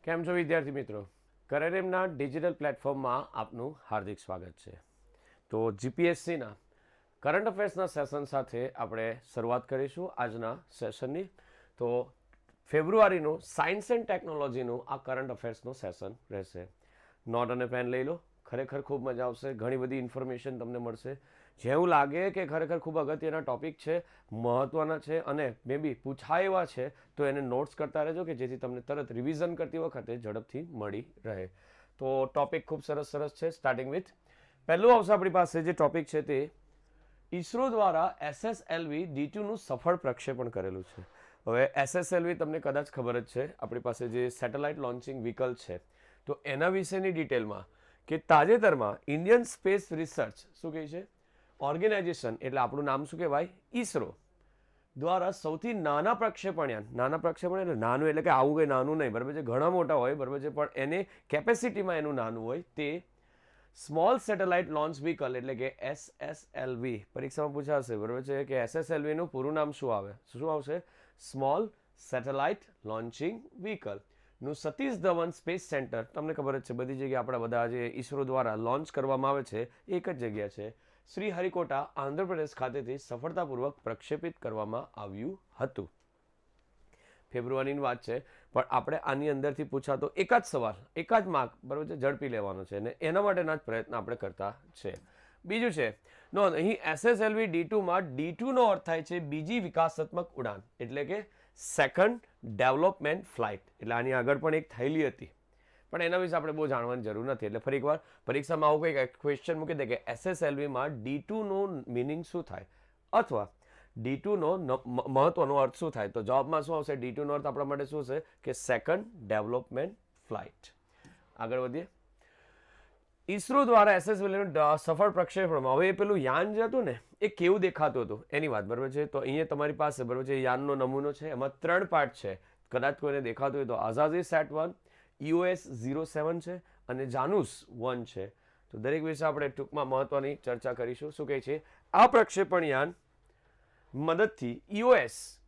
કેમ છો વિદ્યાર્થી મિત્રો? કરેરેમના ડિજિટલ પ્લેટફોર્મમાં આપનું હાર્દિક સ્વાગત છે. તો જીપીએસસીના કરંટ અફેર્સના સેશન સાથે આપણે શરૂઆત કરીશું આજના સેશનની. તો ફેબ્રુઆરીનું સાયન્સ એન્ડ ટેકનોલોજીનું આ કરંટ અફેર્સનું સેશન રહેશે. નોટ અને પેન લઈ લો, ખરેખર ખૂબ મજા આવશે. ઘણી બધી ઇન્ફોર્મેશન તમને મળશે. જેવું લાગે કે ખરેખર ખૂબ અગત્યના ટોપિક છે, મહત્ત્વના છે અને મે બી પૂછાય એવા છે, તો એને નોટ્સ કરતા રહેજો કે જેથી તમને તરત રિવિઝન કરતી વખતે ઝડપથી મળી રહે. તો ટોપિક ખૂબ સરસ સરસ છે. સ્ટાર્ટિંગ વિથ પહેલું આવશે આપણી પાસે જે ટોપિક છે તે ઈસરો દ્વારા SSLV D2નું સફળ પ્રક્ષેપણ કરેલું છે. હવે SSLV તમને કદાચ ખબર જ છે, આપણી પાસે જે સેટેલાઇટ લોન્ચિંગ વ્હીકલ છે, તો એના વિશેની ડિટેલમાં કે તાજેતરમાં ઇન્ડિયન સ્પેસ રિસર્ચ શું કહે છે ઓર્ગેનાઇઝેશન, એટલે આપણું નામ શું કહેવાય, ઈસરો દ્વારા સૌથી નાના પ્રક્ષેપણયાન, નાના પ્રક્ષેપણ એટલે નાનું એટલે કે આવું કંઈ નાનું નહીં, બરાબર છે, ઘણા મોટા હોય, બરાબર છે, પણ એને કેપેસિટીમાં એનું નાનું હોય, તે સ્મોલ સેટેલાઇટ લોન્ચ વ્હીકલ એટલે કે SSLV પરીક્ષામાં પૂછાશે, બરાબર છે, કે SSLVનું પૂરું નામ શું આવે, શું આવશે, સ્મોલ સેટેલાઇટ લોન્ચિંગ વ્હીકલ નું સતીશ ધવન સ્પેસ સેન્ટર, તમને ખબર જ છે, બધી જગ્યાએ આપણા બધા જે ઈસરો દ્વારા લોન્ચ કરવામાં આવે છે એક જ જગ્યા છે, શ્રી હરિકોટા આંધ્રપ્રદેશ ખાતેથી સફળતાપૂર્વક પ્રક્ષેપિત કરવામાં આવ્યું હતું. ફેબ્રુઆરીની વાત છે, પણ આપણે આની અંદરથી પૂછાતો એક જ સવાલ, એક જ માર્ક, બરાબર છે, ઝડપી લેવાનો છે અને એના માટેના જ પ્રયત્ન આપણે કરતા છે. બીજું છે નોંધ, અહીં SSLV D2માં D2નો અર્થ થાય છે બીજી વિકાસાત્મક ઉડાન, એટલે કે સેકન્ડ ડેવલપમેન્ટ ફ્લાઇટ. એટલે આની આગળ પણ એક થયેલી હતી, પણ એના વિશે આપણે બહુ જાણવાની જરૂર નથી. એટલે ફરી એકવાર પરીક્ષામાં આવું કંઈક ક્વેશ્ચન મૂકી દે કે SSLVમાં D2નું મિનિંગ શું થાય અથવા D2નો મહત્વનો અર્થ શું થાય, તો જવાબમાં શું આવશે, D2નો અર્થ આપણા માટે શું છે કે સેકન્ડ ડેવલપમેન્ટ ફ્લાઇટ. આગળ વધીએ. ઈસરો દ્વારા SSLVનું સફળ પ્રક્ષેપણમાં હવે એ પેલું યાન જે હતું ને એ કેવું દેખાતું હતું એની વાત, બરાબર છે. તો અહીંયા તમારી પાસે, બરાબર છે, યાનનો નમૂનો છે, એમાં 3 પાર્ટ છે. કદાચ કોઈને દેખાતું હોય તો આઝાદી સેટ 1, EOS 07 છે અને જાનુસ 1 છે. તો દરેક વિશે આપણે ટૂંકમાં મહત્વની ચર્ચા કરીશું. શું કહે છે, આ પ્રક્ષેપણ યાન મદદથી EOS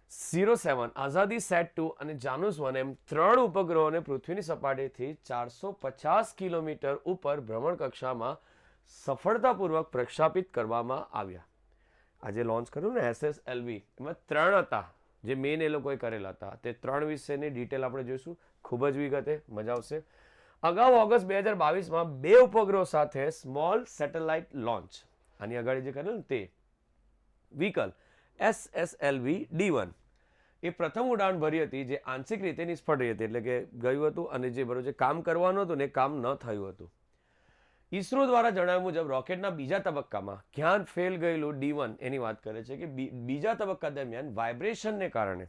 07, આઝાદી સેટ 2 અને જાનુસ 1 એમ 3 ઉપગ્રહોને પૃથ્વીની સપાટીથી 450 કિલોમીટર ઉપર ભ્રમણ કક્ષામાં સફળતાપૂર્વક પ્રક્ષેપિત કરવામાં આવ્યા. આજે લોન્ચ કર્યું ને SSLV, એમાં 3 હતા જે મેઇન એ લોકોએ કરેલા હતા. તે 3 વિશેની ડિટેલ આપણે જોઈશું ખૂબ જ વિગતે, મજા આવશે. અગાઉ ઓગસ્ટ 2022માં 2 ઉપગ્રહો સાથે સ્મોલ સેટેલાઇટ લોન્ચ, આની આગળ જે કરેલું ને તે વ્હીકલ SSLV D1 એ પ્રથમ ઉડાન ભરી હતી જે આંશિક રીતે નિષ્ફળ રહી હતી, એટલે કે ગયું હતું અને જે બરોબર કામ કરવાનું હતું ને કામ ન થયું હતું. ઈસરો દ્વારા જણાવ્યા મુજબ રોકેટના બીજા તબક્કામાં ક્યાં ફેલ ગયેલું D1 એની વાત કરે છે કે બીજા તબક્કા દરમિયાન વાઇબ્રેશનને કારણે,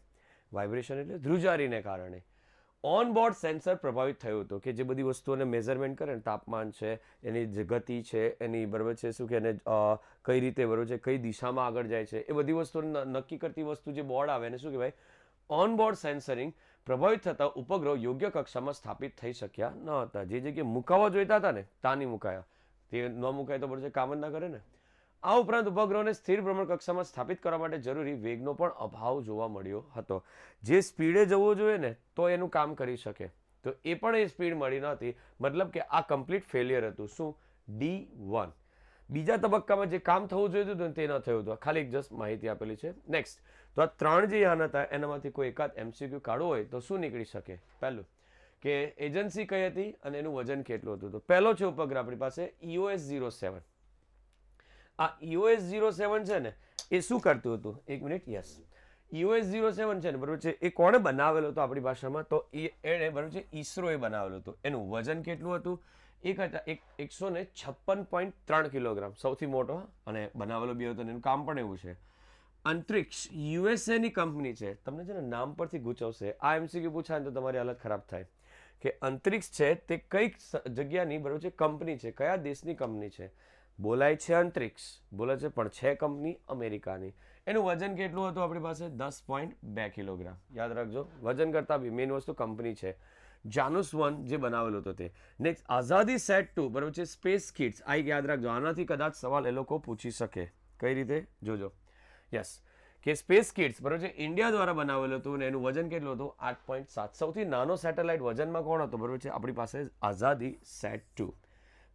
વાઇબ્રેશન એટલે ધ્રુજારીને કારણે ઓનબોર્ડ સેન્સર પ્રભાવિત થયું હતું કે જે બધી વસ્તુઓને મેઝરમેન્ટ કરે ને, તાપમાન છે, એની જે ગતિ છે, એની, બરાબર છે, શું કે એને કઈ રીતે, બરાબર છે, કઈ દિશામાં આગળ જાય છે, એ બધી વસ્તુઓને નક્કી કરતી વસ્તુ જે બોર્ડ આવે એને શું કહેવાય, ઓનબોર્ડ સેન્સરિંગ પ્રભાવિત થતા ઉપગ્રહો યોગ્ય કક્ષામાં સ્થાપિત થઈ શક્યા ન હતા. જે જગ્યાએ મુકાવા જોઈતા હતા ને ત્યાં નહીં મુકાયા, તે ન મુકાય તો બરાબર છે કામ જ ના કરે ને. આ ઉપરાંત ઉપગ્રહોને સ્થિર ભ્રમણ કક્ષામાં સ્થાપિત કરવા માટે જરૂરી વેગનો પણ અભાવ જોવા મળ્યો હતો. જે સ્પીડે જવું જોઈએ ને તો એનું કામ કરી શકે, તો એ પણ એ સ્પીડ મળી નહોતી, મતલબ કે આ કમ્પ્લીટ ફેલિયર હતું. શું, D1 બીજા તબક્કામાં જે કામ થવું જોઈએ હતું તે ન થયું હતું. ખાલી એક જસ્ટ માહિતી આપેલી છે. નેક્સ્ટ, તો આ 3 જે યાન હતા એનામાંથી કોઈ એકાદ MCQ કાઢવો હોય તો શું નીકળી શકે. પહેલું કે એજન્સી કઈ હતી અને એનું વજન કેટલું હતું. તો પહેલો છે ઉપગ્રહ આપણી પાસે EOS 07. આ EOS 07 છે ને એ શું કરતું હતું, એક મિનિટ, યસ, EOS 07 છે ને, બરાબર છે, એ કોણે બનાવેલો હતો આપણી ભાષામાં, તો એણે, બરાબર છે, ઈસરોએ બનાવેલું હતું. એનું વજન કેટલું હતું, 156.3 કિલોગ્રામ, સૌથી મોટો, અને બનાવેલો બી હતો. એનું કામ પણ એવું છે. અંતરિક્ષ USA ની કંપની છે, તમને છે ને નામ પરથી ગૂંચવશે, આ MCQ પૂછાય તો તમારી હાલત ખરાબ થાય કે અંતરિક્ષ છે તે કઈ જગ્યાની, બરાબર છે, કંપની છે, કયા દેશની કંપની છે. બોલાય છે અંતરિક્ષ, બોલે છે પણ છે કંપની અમેરિકાની. એનું વજન કેટલું હતું આપણી પાસે, 10.2 કિલોગ્રામ. યાદ રાખજો, વજન કરતા બી મેઇન વસ્તુ કંપની છે. જાનુસ 1 જે બનાવેલું હતું તે. નેક્સ્ટ, આઝાદી સેટ 2, બરાબર છે, સ્પેસ કિડ્સ, આ યાદ રાખજો, આનાથી કદાચ સવાલ એ લોકો પૂછી શકે. કઈ રીતે, જોજો. યસ, કે સ્પેસ કિડ્સ બરાબર છે ઇન્ડિયા દ્વારા બનાવેલું હતું અને એનું વજન કેટલું હતું 8.7. સૌથી નાનો સેટેલાઇટ વજનમાં કોણ હતો બરાબર છે આપણી પાસે આઝાદી સેટ 2.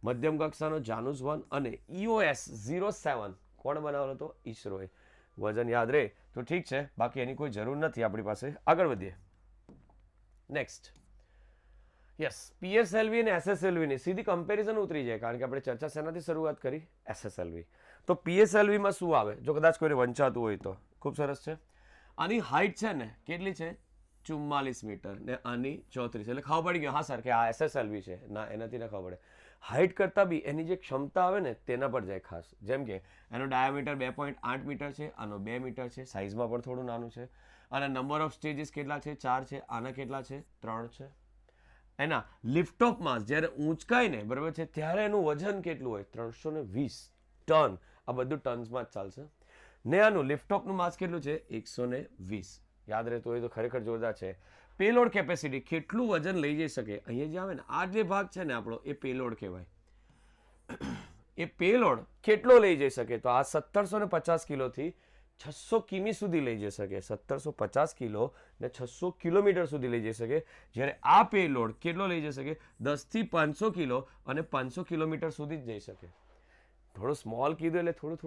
મધ્યમ કક્ષાનો જાનુસ 1 અને EOS 07 કોણ બનાવેલો હતો ઈસરોએ. વજન યાદ રહે તો ઠીક છે, બાકી એની કોઈ જરૂર નથી આપણી પાસે. આગળ વધીએ. નેક્સ્ટ યસ, PSLV અને SSLV ની સીધી કમ્પેરિઝન ઉતરી જાય, કારણ કે આપણે ચર્ચા શેનાથી શરૂઆત કરી? SSLV. તો PSLV માં શું આવે જો કદાચ કોઈને વંચાતું હોય તો? ખૂબ સરસ છે. આની હાઈટ છે ને કેટલી છે? 44 મીટર ને આની 34. એટલે ખબર પડી ગયો હા સર કે આ SSLV છે. ના, એનાથી ના ખબર પડે. હાઈટ કરતાં બી એની જે ક્ષમતા આવે ને તેના પર જાય ખાસ. જેમ કે એનો ડાયામીટર 2.8 મીટર છે, આનો 2 મીટર છે, સાઇઝમાં પણ થોડું નાનું છે. અને નંબર ઓફ સ્ટેજીસ કેટલા છે? 4 છે. આના કેટલા છે? 3 છે. એના લિફ્ટ ઓફ માસ જ્યારે ઊંચકાય ને બરાબર છે ત્યારે એનું વજન કેટલું હોય? 320 ટન. આ બધું ટન્સમાં જ ચાલશે. ને આનું લિફ્ટ ઓફનું માસ કેટલું છે? 120. યાદ રહેતું હોય તો ખરેખર જોરદાર છે. પેલોડ કેપેસિટી કેટલું વજન લઈ જઈ શકે? અહીંયા જે આવે ને આ જે ભાગ છે ને આપણો એ પેલોડ કહેવાય. એ પેલોડ કેટલો લઈ જઈ શકે? તો આ 1750 કિલોથી 600 કિમી સુધી લઈ જઈ શકે. 1750 કિલો ને 600 કિલોમીટર સુધી લઈ જઈ શકે. જ્યારે આ પેલોડ કેટલો લઈ જઈ શકે? 10 થી 500 કિલો અને 500 કિલોમીટર સુધી જ જઈ શકે. થોડું સ્મોલ કીધું એટલે થોડું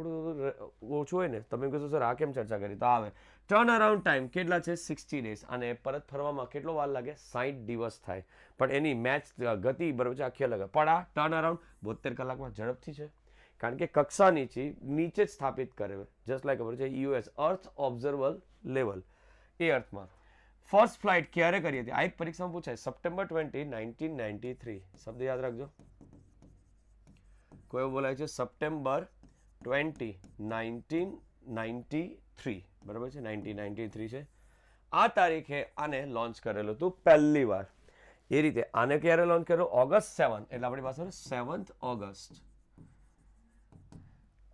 ઓછું હોય ને. તમે કહેશો સર આ કેમ ચર્ચા કરી? તો આવે ટર્ન અરાઉન્ડ ટાઈમ કેટલા છે? 60 ડેઝ. અને પરત ફરવામાં કેટલો વાર લાગે? 60 દિવસ થાય. પણ એની મેચ ગતિ બરોબર છે આખી અલગ. પણ આ ટર્ન અરાઉન્ડ 72 કલાકમાં ઝડપથી છે, કારણ કે કક્ષા નીચે જ સ્થાપિત કરે. જસ્ટ લાઈક ખબર છે EOS અર્થ ઓબ્ઝર્વર લેવલ. એ અર્થમાં ફર્સ્ટ ફ્લાઇટ ક્યારે કરી હતી? આ એક પરીક્ષામાં પૂછાય. સપ્ટેમ્બર 20, 1993. શબ્દ યાદ રાખજો. કોઈ બોલાય છે સપ્ટેમ્બર 20, 1993. બરાબર છે, 1993 છે. આ તારીખે આને લોન્ચ કરેલું હતું પહેલી વાર. એ રીતે આને ક્યારે લોન્ચ કર્યો? ઓગસ્ટ 7. એટલે આપણી પાસે 7th ઓગસ્ટ.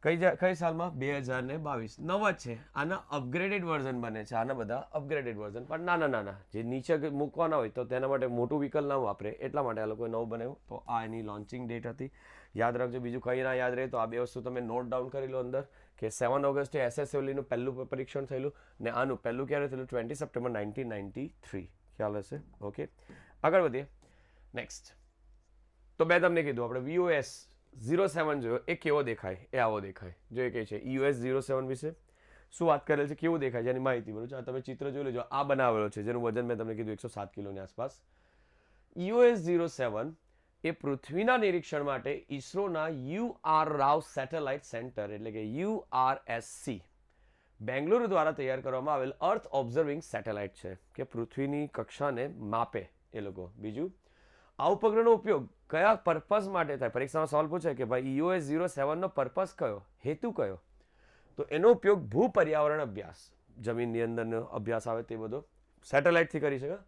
કઈ સાલમાં? 2022. નવા છે. આના અપગ્રેડેડ વર્ઝન બને છે. આના બધા અપગ્રેડેડ વર્ઝન પણ નાના જે નીચે મૂકવાના હોય તો તેના માટે મોટું વ્હીકલ ના વાપરે એટલા માટે આ લોકોએ નવું બનાવ્યું. તો આ એની લોન્ચિંગ ડેટ હતી. યાદ રાખજો. બીજું કંઈ ના યાદ રહે તો આ બે વસ્તુ તમે નોટ ડાઉન કરી લો અંદર, કે 7 ઓગસ્ટે SSLVનું પહેલું પરીક્ષણ થયેલું ને આનું પહેલું ક્યારે થયેલું? 20 સપ્ટેમ્બર 1993. ખ્યાલ હશે? ઓકે, આગળ વધીએ. નેક્સ્ટ તો મેં તમને કીધું આપણે VOS 07 જોયો. એ કેવો દેખાય? એ આવો દેખાય. જો એ કહે છે EOS 07 વિશે શું વાત કરેલ છે, કેવું દેખાય છે એની માહિતી. બરોબર છે, તમે ચિત્ર જોઈ લેજો. આ બનાવેલો છે જેનું વજન મેં તમને કીધું 107 કિલોની આસપાસ. EOS 07 એ પૃથ્વીના નિરીક્ષણ માટે ઈસરોના UR રાવ સેટેલાઇટ સેન્ટર એટલે કે URSC બેંગ્લુરુ દ્વારા તૈયાર કરવામાં આવેલ અર્થ ઓબ્ઝર્વિંગ સેટેલાઇટ છે, કે પૃથ્વીની કક્ષાને માપે એ લોકો. બીજું, આ ઉપગ્રહનો ઉપયોગ કયા પર્પઝ માટે થાય? પરીક્ષામાં સવાલ પૂછાય કે ભાઈ EOS 07 નો પર્પઝ કયો, હેતુ કયો? તો એનો ઉપયોગ ભૂ પર્યાવરણ અભ્યાસ, જમીનની અંદરનો અભ્યાસ આવે તે બધો સેટેલાઇટથી કરી શકે.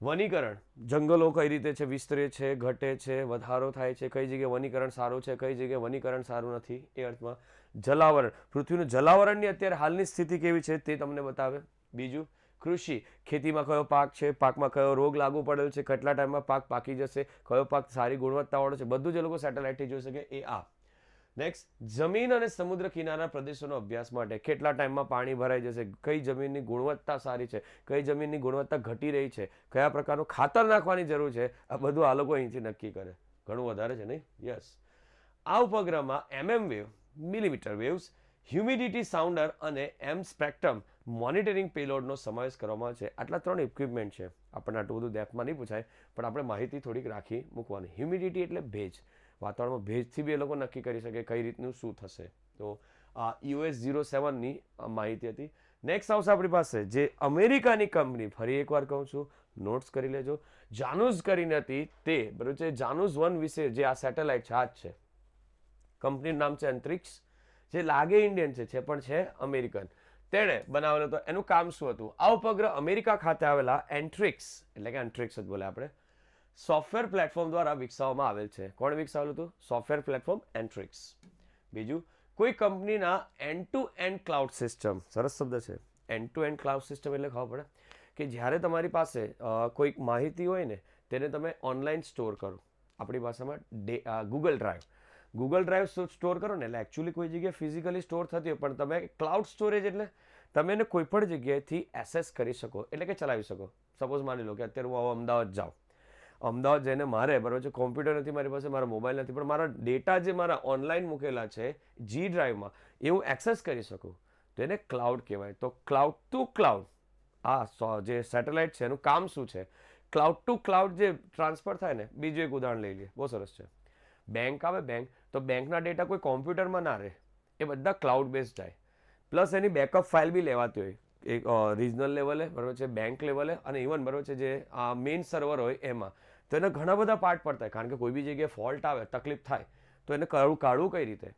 વનીકરણ, જંગલો કઈ રીતે છે, વિસ્તરે છે, ઘટે છે, વધારો થાય છે, કઈ જગ્યાએ વનીકરણ સારું છે, કઈ જગ્યાએ વનીકરણ સારું નથી, એ અર્થમાં. જલાવરણ, પૃથ્વીનું જલાવરણની અત્યારે હાલની સ્થિતિ કેવી છે તે તમને બતાવે. બીજું, કૃષિ, ખેતીમાં કયો પાક છે, પાકમાં કયો રોગ લાગુ પડેલ છે, કેટલા ટાઈમમાં પાક પાકી જશે, કયો પાક સારી ગુણવત્તાવાળો છે, બધું જ લોકો સેટેલાઇટથી જોઈ શકે. એ આ. નેક્સ્ટ, જમીન અને સમુદ્ર કિનારા પ્રદેશોનો અભ્યાસ માટે કેટલા ટાઈમમાં પાણી ભરાઈ જશે, કઈ જમીનની ગુણવત્તા સારી છે, કઈ જમીનની ગુણવત્તા ઘટી રહી છે, કયા પ્રકારનું ખાતર નાખવાની જરૂર છે, આ બધું આ લોકો અહીંથી નક્કી કરે. ઘણું વધારે છે નહીં? યસ. આ ઉપગ્રહમાં MM wave, millimetre waves, humidity સાઉન્ડર અને M સ્પેક્ટ્રમ મોનિટરિંગ પેલોડનો સમાવેશ કરવામાં છે. આટલા 3 ઇક્વિપમેન્ટ છે. આપણને આટલું બધું ડેપ્થમાં નહીં પૂછાય, પણ આપણે માહિતી થોડીક રાખી મૂકવાની. હ્યુમિડિટી એટલે ભેજ. વાતાવરણમાં ભેજથી બી એ લોકો નક્કી કરી શકે કઈ રીતનું શું થશે. તો આ EOS 07ની માહિતી હતી. નેક્સ્ટ આવશે આપણી પાસે જે અમેરિકાની કંપની, ફરી એકવાર કહું છું, નોટ્સ કરી લેજો. જાનુસ કરીને હતી તે, બરોબર છે. જાનુસ 1 વિશે જે આ સેટેલાઇટ છે આ જ છે. કંપનીનું નામ છે અંતરિક્ષ, જે લાગે ઇન્ડિયન છે પણ છે અમેરિકન. તેણે બનાવેલો હતો. એનું કામ શું હતું? આ ઉપગ્રહ અમેરિકા ખાતે આવેલા એન્ટ્રિક્સ એટલે કે અંતરિક્ષ જ બોલે આપણે, સોફ્ટવેર પ્લેટફોર્મ દ્વારા વિકસાવવામાં આવેલ છે. કોણ વિકસાવેલું હતું? Software platform Antrix. બીજું, કોઈ કંપનીના end to end cloud system. સરસ શબ્દ છે. End to end cloud system એટલે ખબર પડે કે જ્યારે તમારી પાસે કોઈક માહિતી હોય ને તેને તમે ઓનલાઈન સ્ટોર કરો. આપણી ભાષામાં ગૂગલ ડ્રાઈવ સ્ટોર કરો ને એટલે એકચ્યુઅલી કોઈ જગ્યાએ ફિઝિકલી સ્ટોર થતી હોય, પણ તમે ક્લાઉડ સ્ટોરેજ એટલે તમે એને કોઈ પણ જગ્યાએથી એક્સેસ કરી શકો, એટલે કે ચલાવી શકો. સપોઝ માની લો કે અત્યારે હું અમદાવાદ જાઉં, અમદાવાદ જઈને મારે બરાબર છે, કોમ્પ્યુટર નથી મારી પાસે, મારા મોબાઈલ નથી, પણ મારા ડેટા જે મારા ઓનલાઈન મૂકેલા છે જી ડ્રાઈવમાં એ હું એક્સેસ કરી શકું, તો એને ક્લાઉડ કહેવાય. તો ક્લાઉડ ટુ ક્લાઉડ આ જે સેટેલાઇટ છે એનું કામ શું છે? ક્લાઉડ ટુ ક્લાઉડ જે ટ્રાન્સફર થાય ને, બીજું એક ઉદાહરણ લઈ લઈએ, બહુ સરસ છે. બેંક આવે, બેંક, તો બેંકના ડેટા કોઈ કોમ્પ્યુટરમાં ના રહે, એ બધા ક્લાઉડ બેઝ જાય. પ્લસ એની બેકઅપ ફાઇલ બી લેવાતી હોય, એક રિજનલ લેવલે બરાબર છે, બેંક લેવલે, અને ઇવન બરાબર છે જે મેઇન સર્વર હોય એમાં. તો એને ઘણા બધા પાર્ટ પડતા, કારણ કે કોઈ બી જગ્યાએ ફોલ્ટ આવે, તકલીફ થાય, તો એને કાઢવું કઈ રીતે?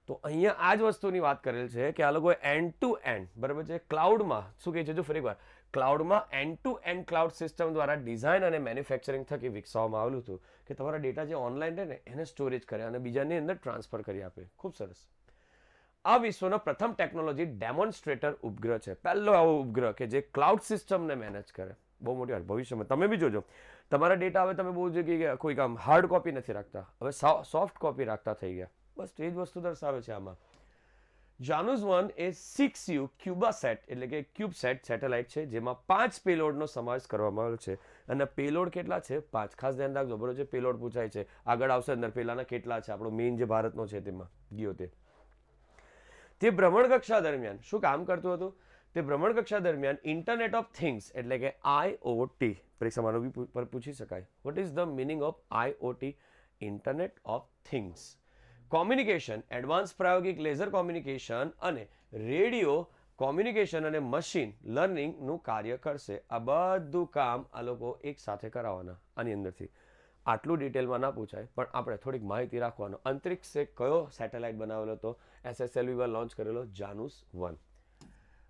તો અહીંયા આ જ વસ્તુની વાત કરેલ છે કે આ લોકોએ એન્ડ ટુ એન્ડ બરાબર છે ક્લાઉડમાં શું કહે છે, જો ફરી વાર ક્લાઉડમાં end to end cloud system દ્વારા ડિઝાઇન અને મેન્યુફેક્ચરિંગ થકી વિકસાવવામાં આવેલું હતું કે તમારા ડેટા જે ઓનલાઈન રહે ને એને સ્ટોરેજ કરે અને બીજાની અંદર ટ્રાન્સફર કરી આપે. ખૂબ સરસ. આ વિશ્વનો પ્રથમ ટેકનોલોજી ડેમોન્સ્ટ્રેટર ઉપગ્રહ છે, પહેલો આવો ઉપગ્રહ કે જે ક્લાઉડ સિસ્ટમને મેનેજ કરે. બહુ મોટી વાત. ભવિષ્યમાં તમે બી જોજો, તમારા ડેટા હવે તમે બહુ જગ્યાએ કોઈ કામ હાર્ડ કોપી નથી રાખતા, હવે સોફ્ટ કોપી રાખતા થઈ ગયા. બસ એ જ વસ્તુ દર્શાવે છે આમાં. જાનુસ 1 એ 6U ક્યુબાસેટ એટલે કે ક્યુબસેટ સેટેલાઇટ છે, જેમાં 5 પેલોડનો સમાવેશ કરવામાં આવ્યો છે. અને પેલોડ કેટલા છે? 5. ખાસ ધ્યાન રાખજો, બરોબર છે, પેલોડ પૂછાય છે, આગળ આવશે અંદર પેલાના કેટલા છે, આપણો મેઇન જે ભારતનો છે તેમાં ગયો તે ભ્રમણકક્ષા દરમિયાન શું કામ કરતું હતું? તે ભ્રમણકક્ષા દરમિયાન ઇન્ટરનેટ ઓફ થિંગ્સ એટલે કે IoT પરીક્ષામાં પૂછી શકાય. Vote is the meaning of IoT? Internet of things, communication, advance પ્રાયોગિક લેઝર કોમ્યુનિકેશન અને રેડિયો કોમ્યુનિકેશન અને મશીન લર્નિંગનું કાર્ય કરશે. આ બધું કામ આ લોકો એક સાથે કરાવવાના આની અંદરથી. આટલું ડિટેલમાં ના પૂછાય, પણ આપણે થોડીક માહિતી રાખવાનો. અંતરિક્ષે કયો સેટેલાઇટ બનાવેલો હતો? SSLV પર લોન્ચ કરેલો જાનુસ 1.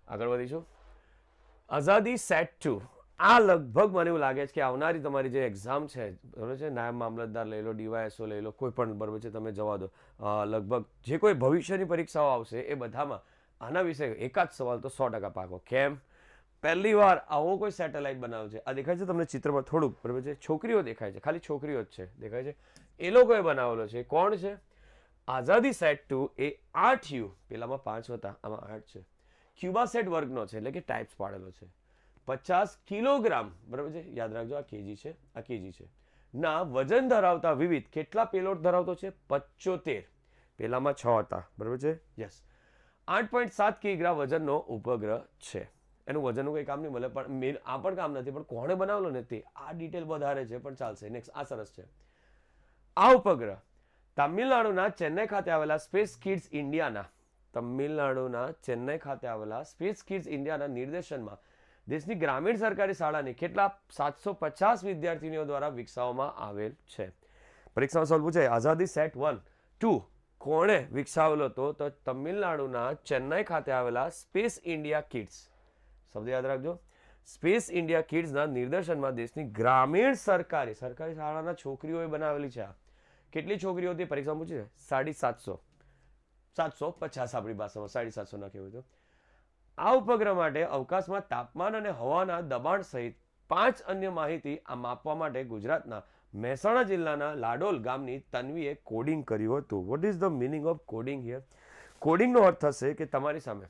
આગળ વધીશું. આઝાદી સેટ 2. આ લગભગ મને એવું લાગે છે કે આવનારી તમારી જે એક્ઝામ છે બરાબર છે, નાયબ મામલતદાર લઈ લો, DYSO લઈ લો, કોઈ પણ બરાબર છે, તમે જવા દો, લગભગ જે કોઈ ભવિષ્યની પરીક્ષાઓ આવશે એ બધામાં આના વિશે એકાદ સવાલ તો 100% પાકો. કેમ? પહેલી વાર આવો કોઈ સેટેલાઇટ બનાવ્યો છે. આ દેખાય છે તમને ચિત્રમાં થોડુંક બરાબર છે, છોકરીઓ દેખાય છે, ખાલી છોકરીઓ જ છે, દેખાય છે, એ લોકોએ બનાવેલો છે. કોણ છે? આઝાદી સેટ 2 એ 8U, પેલામાં 5 હતા, આમાં 8 છે, ક્યુબાસેટ વર્ગનો છે, એટલે કે ટાઈપ્સ પાડેલો છે. 50 કિલોગ્રામ બરાબર છે, યાદ રાખજો આ કેજી છે, આ કેજી છે, ના વજન ધરાવતા વિવિધ કેટલા પેલોડ ધરાવતો છે? 75. પેલામાં 6 હતા બરાબર છે, યસ. 8.7 કિગ્રા વજનનો ઉપગ્રહ છે. એનું વજનનું કંઈ કામ નહીં મળે, પણ આ પણ કામ નથી, પણ કોણે બનાવેલો ને તે આ ડિટેલ વધારે છે, પણ ચાલશે. નેક્સ્ટ, આ સરસ છે. આ ઉપગ્રહ તમિલનાડુના ચેન્નઈ ખાતે આવેલા સ્પેસ કિડ્સ ઇન્ડિયાના નિર્દેશનમાં દેશની ગ્રામીણ સરકારી શાળાની કેટલા 750 વિદ્યાર્થીનીઓ દ્વારા વિકસાવવામાં આવેલ છે. પરીક્ષામાં સવાલ પૂછે આઝાદી સેટ 1 2 કોણે વિકસાવેલો હતો? તો તમિલનાડુના ચેન્નઈ ખાતે આવેલા સ્પેસ ઇન્ડિયા કિડ્સ, શબ્દ યાદ રાખજો, સ્પેસ ઇન્ડિયા કિડ્સના નિર્દેશનમાં દેશની ગ્રામીણ સરકારી શાળાના છોકરીઓએ બનાવેલી છે. આ કેટલી છોકરીઓ હતી પરીક્ષામાં પૂછી છે? 750. 750 આપણી ભાષામાં 750 ના કહેવાય. તો આ ઉપગ્રહ માટે અવકાશમાં તાપમાન અને હવાના દબાણ સહિત 5 અન્ય માહિતી આ માપવા માટે ગુજરાતના મહેસાણા જિલ્લાના લાડોલ ગામની તન્વીએ કોડિંગ કર્યું હતું. What is the meaning of coding here? કોડિંગનો અર્થ થશે કે તમારી સામે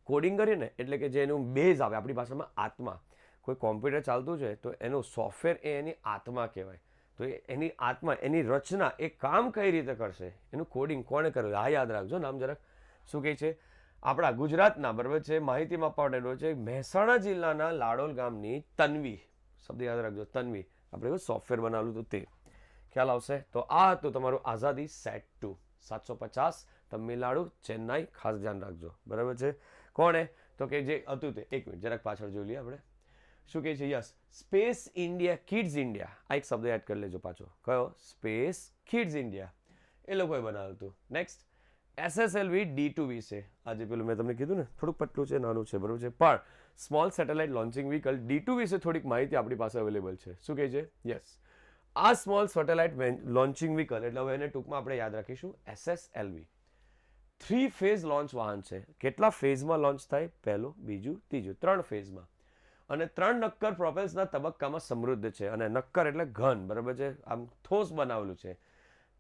કોડિંગ કરીએ ને એટલે કે જે એનું બેઝ આવે, આપણી ભાષામાં આત્મા. કોઈ કોમ્પ્યુટર ચાલતું છે તો એનું સોફ્ટવેર એ એની આત્મા કહેવાય. તો એની આત્મા, એની રચના, એ કામ કઈ રીતે કરશે એનું કોડિંગ કોણે કર્યું? આ યાદ રાખજો નામ જરાક. શું કહે છે? આપણા ગુજરાતના બરાબર છે માહિતી માપવાનો છે મહેસાણા જિલ્લાના લાડોલ ગામની તન્વી, શબ્દ યાદ રાખજો, તન્વી. આપણે એવું સોફ્ટવેર બનાવેલું હતું તે ખ્યાલ આવશે. તો આ હતું તમારું આઝાદી સેટ 2. 750 તમિલનાડુ, ચેન્નાઈ, ખાસ ધ્યાન રાખજો બરાબર છે. કોણે? તો કે જે હતું તે, એક મિનિટ જરાક પાછળ જોઈ લઈએ આપણે. શું કહે છે? Yes, space India kids India. આ એક શબ્દ યાદ કરી લેજો પાછો. કયો? સ્પેસ કિડ્સ ઇન્ડિયા, એ લોકોએ બનાવ્યું હતું. નેક્સ્ટ, SSLV D2 વિશે. આજે પેલું મેં તમને કીધું ને થોડુંક પતલું છે, નાનું છે બરાબર છે, પણ small satellite launching vehicle D2 વિશે થોડીક માહિતી આપણી પાસે અવેલેબલ છે. શું કહે છે? યસ, આ સ્મોલ સેટેલાઇટ લોન્ચિંગ વ્હીકલ એટલે હવે એને ટૂંકમાં આપણે યાદ રાખીશું SSLV. 3 ફેઝ લોન્ચ વાહન છે. કેટલા ફેઝમાં લોન્ચ થાય? પહેલું, બીજું, ત્રીજું, 3 ફેઝમાં. અને 3 નક્કર પ્રોપેલ્સના તબક્કામાં સમૃદ્ધ છે. અને નક્કર એટલે ઘન બરાબર છે, આમ ઠોસ બનાવેલું છે.